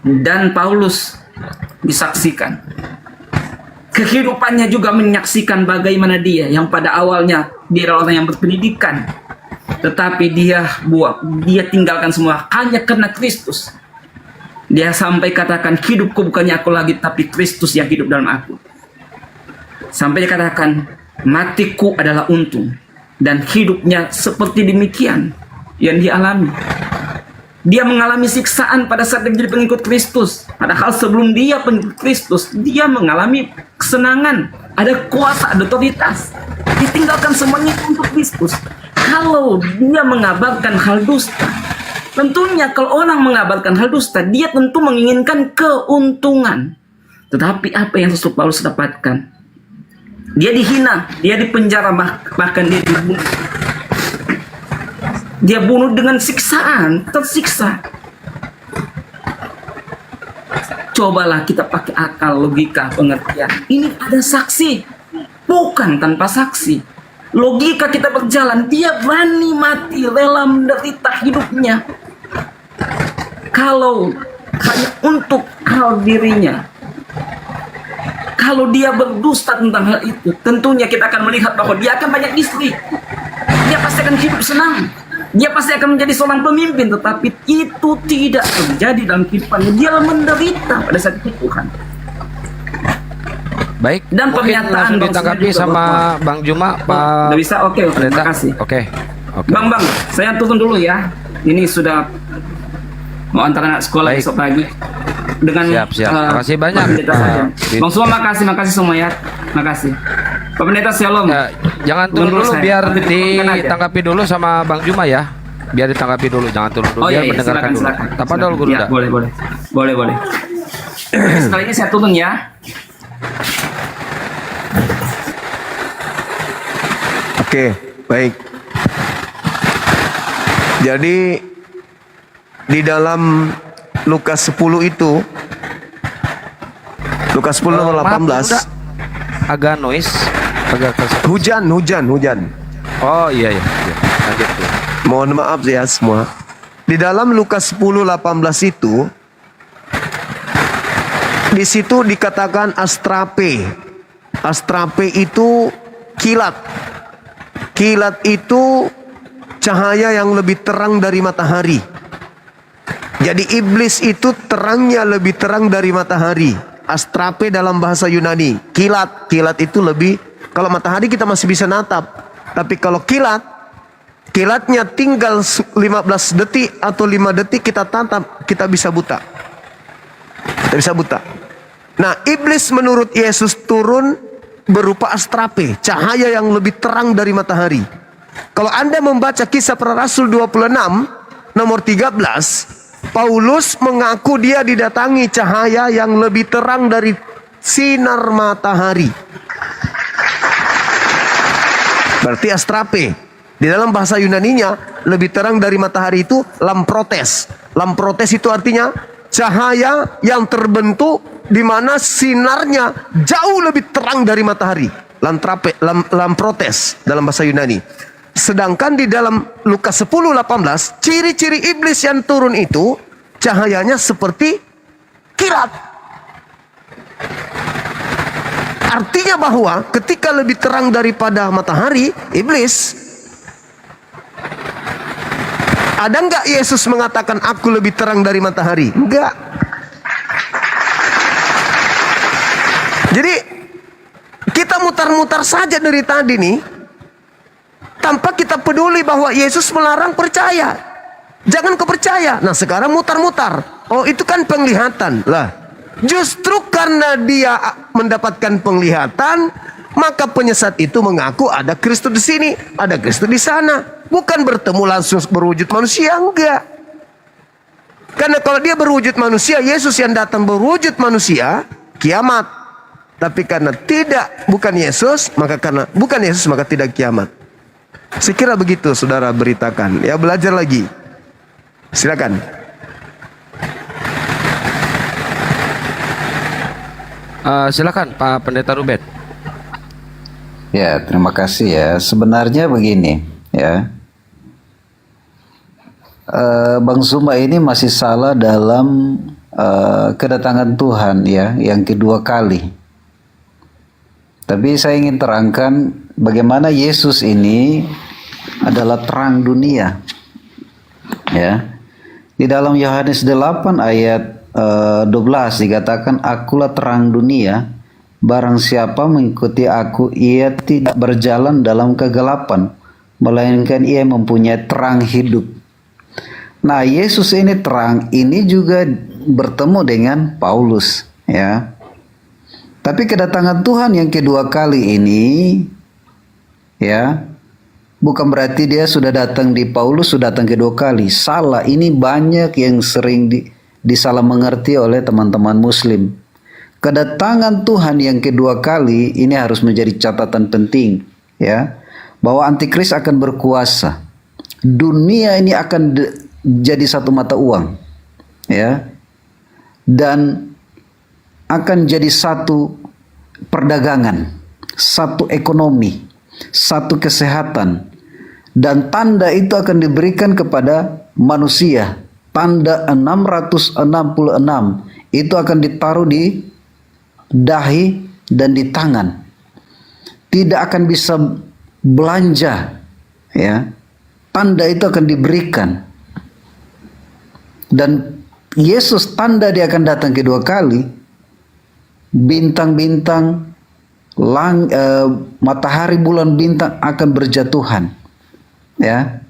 Dan Paulus disaksikan. Kehidupannya juga menyaksikan bagaimana dia, yang pada awalnya dia adalah orang yang berpendidikan. Tetapi dia tinggalkan semua hanya karena Kristus. Dia sampai katakan, hidupku bukannya aku lagi, tapi Kristus yang hidup dalam aku. Sampai dia katakan, matiku adalah untung. Dan hidupnya seperti demikian yang dialami. Dia mengalami siksaan pada saat dia menjadi pengikut Kristus. Padahal sebelum dia pengikut Kristus, dia mengalami kesenangan. Ada kuasa, ada otoritas. Ditinggalkan semuanya untuk Kristus. Kalau dia mengabarkan hal dusta, tentunya kalau orang mengabarkan hal dusta, dia tentu menginginkan keuntungan. Tetapi apa yang Rasul Paulus dapatkan? Dia dihina, dia dipenjara, bahkan dia dibunuh. Dia bunuh dengan siksaan, tersiksa. Cobalah kita pakai akal, logika, pengertian. Ini ada saksi, bukan tanpa saksi. Logika kita berjalan, dia berani mati, rela menderita hidupnya. Kalau hanya untuk hal dirinya, kalau dia berdusta tentang hal itu, tentunya kita akan melihat bahwa dia akan banyak istri. Dia pasti akan hidup senang. Dia pasti akan menjadi seorang pemimpin. Tetapi itu tidak terjadi dalam kehidupannya. Dia menderita pada saat itu Tuhan. Baik, Dan mungkin pernyataan langsung Bang ditanggapi Suma juga sama berkuat. Bang Juma, Pak Udah bisa? Oke, Pendeta. terima kasih. Oke. Bang, saya turun dulu ya. Ini sudah mau antar anak sekolah Baik. besok pagi. Dengan Siap. Makasih banyak, Pendeta saja. Pak. Bang Suma, makasih semua ya. Makasih. Pak Pendeta, shalom. Ya, jangan turun dulu, saya. biar Nanti ditelepon aja. ditanggapi dulu sama Bang Juma ya. Biar ditanggapi dulu, jangan turun dulu, Oh biar iya, mendengarkan dulu. silakan. Tapadol Guru Ya, dah. boleh. Sekali ini saya turun ya. Oke, baik. Jadi di dalam Lukas 10 itu, Lukas 10 Maaf, 18, udah. Agak noise, agak keras. hujan. Oh iya. Lanjut tuh. Mohon maaf ya semua. Di dalam Lukas 10 18 itu, di situ dikatakan astrape. Astrape itu kilat. Kilat itu cahaya yang lebih terang dari matahari. Jadi iblis itu terangnya lebih terang dari matahari. Astrape dalam bahasa Yunani. Kilat itu lebih, kalau matahari kita masih bisa natap. Tapi kalau kilat kilatnya tinggal 15 detik atau 5 detik kita tantap, kita bisa buta. Kita bisa buta. Nah, iblis menurut Yesus turun berupa astrape, cahaya yang lebih terang dari matahari. Kalau Anda membaca Kisah Para Rasul 26 nomor 13, Paulus mengaku dia didatangi cahaya yang lebih terang dari sinar matahari. Berarti astrape. Di dalam bahasa Yunaninya, lebih terang dari matahari itu lamprotes. Lamprotes itu artinya cahaya yang terbentuk di mana sinarnya jauh lebih terang dari matahari. Lamprotes dalam bahasa Yunani. Sedangkan di dalam Lukas 10:18, ciri-ciri iblis yang turun itu cahayanya seperti kilat. Artinya bahwa ketika lebih terang daripada matahari, iblis, ada enggak Yesus mengatakan aku lebih terang dari matahari? Enggak. Jadi kita mutar-mutar saja dari tadi nih, tanpa kita peduli bahwa Yesus melarang percaya. Jangan kepercaya. Nah, sekarang mutar-mutar. Oh, itu kan penglihatan. Lah, justru karena dia mendapatkan penglihatan, maka penyesat itu mengaku ada Kristus di sini, ada Kristus di sana. Bukan bertemu langsung berwujud manusia, enggak. Karena kalau dia berwujud manusia, Yesus yang datang berwujud manusia, kiamat. Tapi karena bukan Yesus, maka tidak kiamat. Sekira begitu saudara beritakan. Ya, belajar lagi. Silakan. Silakan Pak Pendeta Ruben. Ya, terima kasih ya. Sebenarnya begini, ya. Bang Suma ini masih salah dalam kedatangan Tuhan ya, yang kedua kali. Tapi saya ingin terangkan bagaimana Yesus ini adalah terang dunia. Ya. Di dalam Yohanes 8 ayat 12 dikatakan, akulah terang dunia, barang siapa mengikuti aku, ia tidak berjalan dalam kegelapan, melainkan ia mempunyai terang hidup. Nah, Yesus ini terang, ini juga bertemu dengan Paulus, ya. Tapi kedatangan Tuhan yang kedua kali ini, ya, bukan berarti dia sudah datang di Paulus, sudah datang kedua kali. Salah, ini banyak yang sering disalah mengerti oleh teman-teman Muslim. Kedatangan Tuhan yang kedua kali ini harus menjadi catatan penting, ya, bahwa antikris akan berkuasa. Dunia ini akan jadi satu mata uang, ya, dan akan jadi satu perdagangan, satu ekonomi, satu kesehatan, dan tanda itu akan diberikan kepada manusia. Tanda 666 itu akan ditaruh di dahi dan di tangan. Tidak akan bisa belanja, ya. Tanda itu akan diberikan. Dan Yesus tanda dia akan datang kedua kali. Bintang-bintang, matahari, bulan, bintang akan berjatuhan, ya.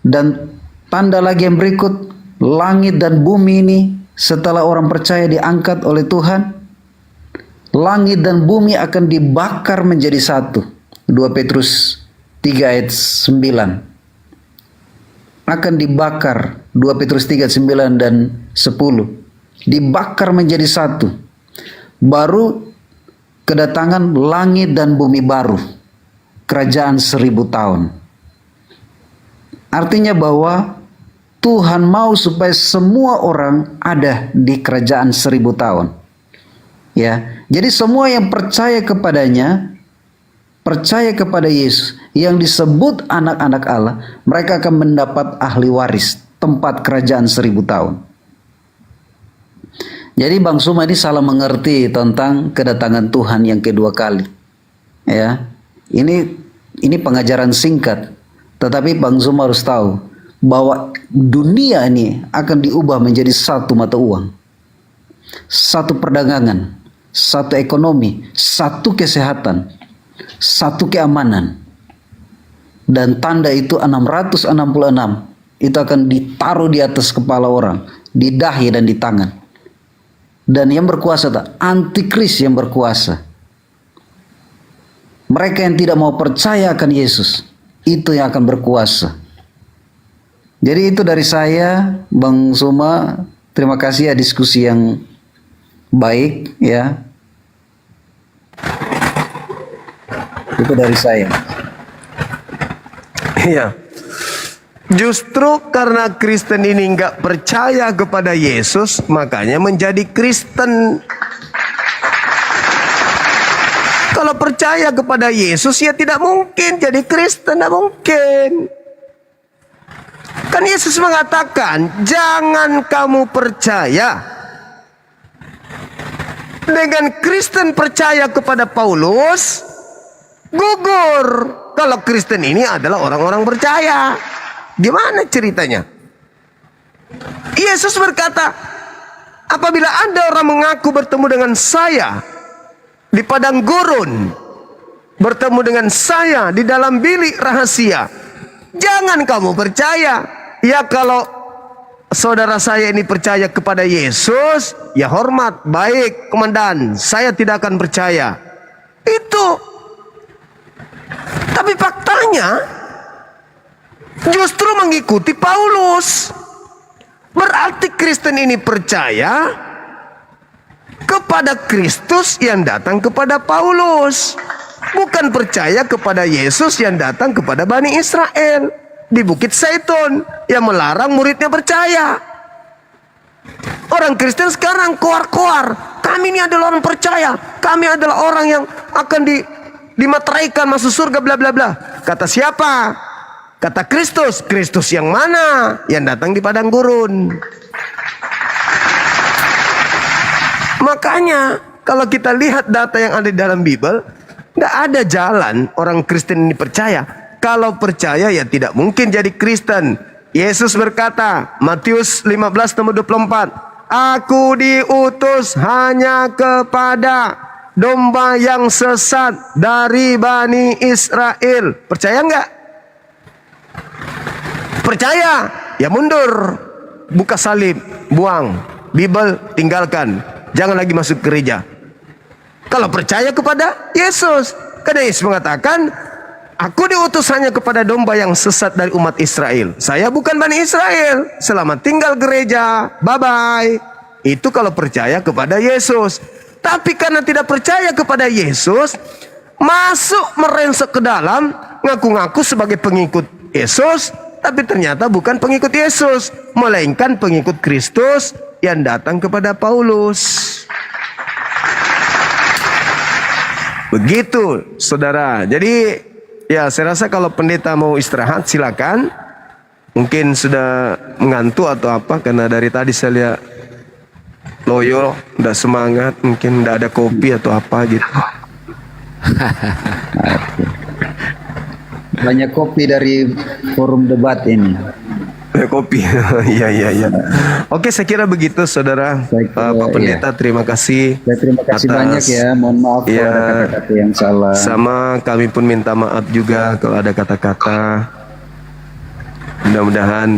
Dan tanda lagi yang berikut, langit dan bumi ini setelah orang percaya diangkat oleh Tuhan, langit dan bumi akan dibakar menjadi satu. 2 Petrus 3 ayat 9. Akan dibakar, 2 Petrus 3 9 dan 10. Dibakar menjadi satu. Baru kedatangan langit dan bumi baru, kerajaan 1000 tahun. Artinya bahwa Tuhan mau supaya semua orang ada di kerajaan 1000 tahun. Ya, jadi semua yang percaya kepadanya, percaya kepada Yesus, yang disebut anak-anak Allah, mereka akan mendapat ahli waris, tempat kerajaan 1000 tahun. Jadi Bang Suma ini salah mengerti tentang kedatangan Tuhan yang kedua kali. Ya, ini pengajaran singkat. Tetapi Bang Suma harus tahu bahwa dunia ini akan diubah menjadi satu mata uang, satu perdagangan, satu ekonomi, satu kesehatan, satu keamanan. dan tanda itu 666. Itu akan ditaruh di atas kepala orang, di dahi dan di tangan. Dan yang berkuasa tak? Antikris yang berkuasa. Mereka yang tidak mau percaya akan Yesus, itu yang akan berkuasa. Jadi itu dari saya, Bang Suma. Terima kasih ya, diskusi yang baik ya. Itu dari saya. Iya. Justru karena Kristen ini nggak percaya kepada Yesus, makanya menjadi Kristen. Kalau percaya kepada Yesus, ya tidak mungkin jadi Kristen, tidak mungkin. Kan Yesus mengatakan, jangan kamu percaya. Dengan Kristen percaya kepada Paulus, gugur. Kalau Kristen ini adalah orang-orang percaya. Gimana ceritanya? Yesus berkata, apabila ada orang mengaku bertemu dengan saya di padang gurun, bertemu dengan saya di dalam bilik rahasia, jangan kamu percaya. Ya kalau saudara saya ini percaya kepada Yesus, ya hormat, baik komandan, saya tidak akan percaya. Itu. Tapi faktanya justru mengikuti Paulus. Berarti Kristen ini percaya kepada Kristus yang datang kepada Paulus, bukan percaya kepada Yesus yang datang kepada Bani Israel di Bukit Zaitun yang melarang muridnya percaya. Orang Kristen sekarang koar-koar, kami ini adalah orang percaya, kami adalah orang yang akan dimateraikan masuk surga bla bla bla. Kata siapa? Kata Kristus. Kristus yang mana? Yang datang di padang gurun. Makanya kalau kita lihat data yang ada di dalam Bible, tidak ada jalan orang Kristen ini percaya. Kalau percaya ya tidak mungkin jadi Kristen. Yesus berkata, Matius 15:24, Aku diutus hanya kepada domba yang sesat dari Bani Israel. Percaya enggak? Percaya, ya mundur, buka salib, buang, Bible tinggalkan, jangan lagi masuk gereja. Kalau percaya kepada Yesus, karena Yesus mengatakan, aku diutus hanya kepada domba yang sesat dari umat Israel. Saya bukan Bani Israel, selamat tinggal gereja, bye-bye. Itu kalau percaya kepada Yesus. Tapi karena tidak percaya kepada Yesus, masuk merensek ke dalam, ngaku-ngaku sebagai pengikut Yesus, tapi ternyata bukan pengikut Yesus, melainkan pengikut Kristus yang datang kepada Paulus. Begitu, saudara. Jadi, ya saya rasa kalau pendeta mau istirahat, silakan. Mungkin sudah mengantuk atau apa, karena dari tadi saya lihat loyo, udah semangat, mungkin udah ada kopi atau apa gitu. Banyak kopi dari forum debat ini. Kopi. Iya. Oke, saya kira begitu, saudara. Pak Pendeta, terima kasih. Ya, terima kasih banyak ya. Mohon maaf kalau ada kata-kata yang salah. Sama kami pun minta maaf juga kalau ada kata-kata. Mudah-mudahan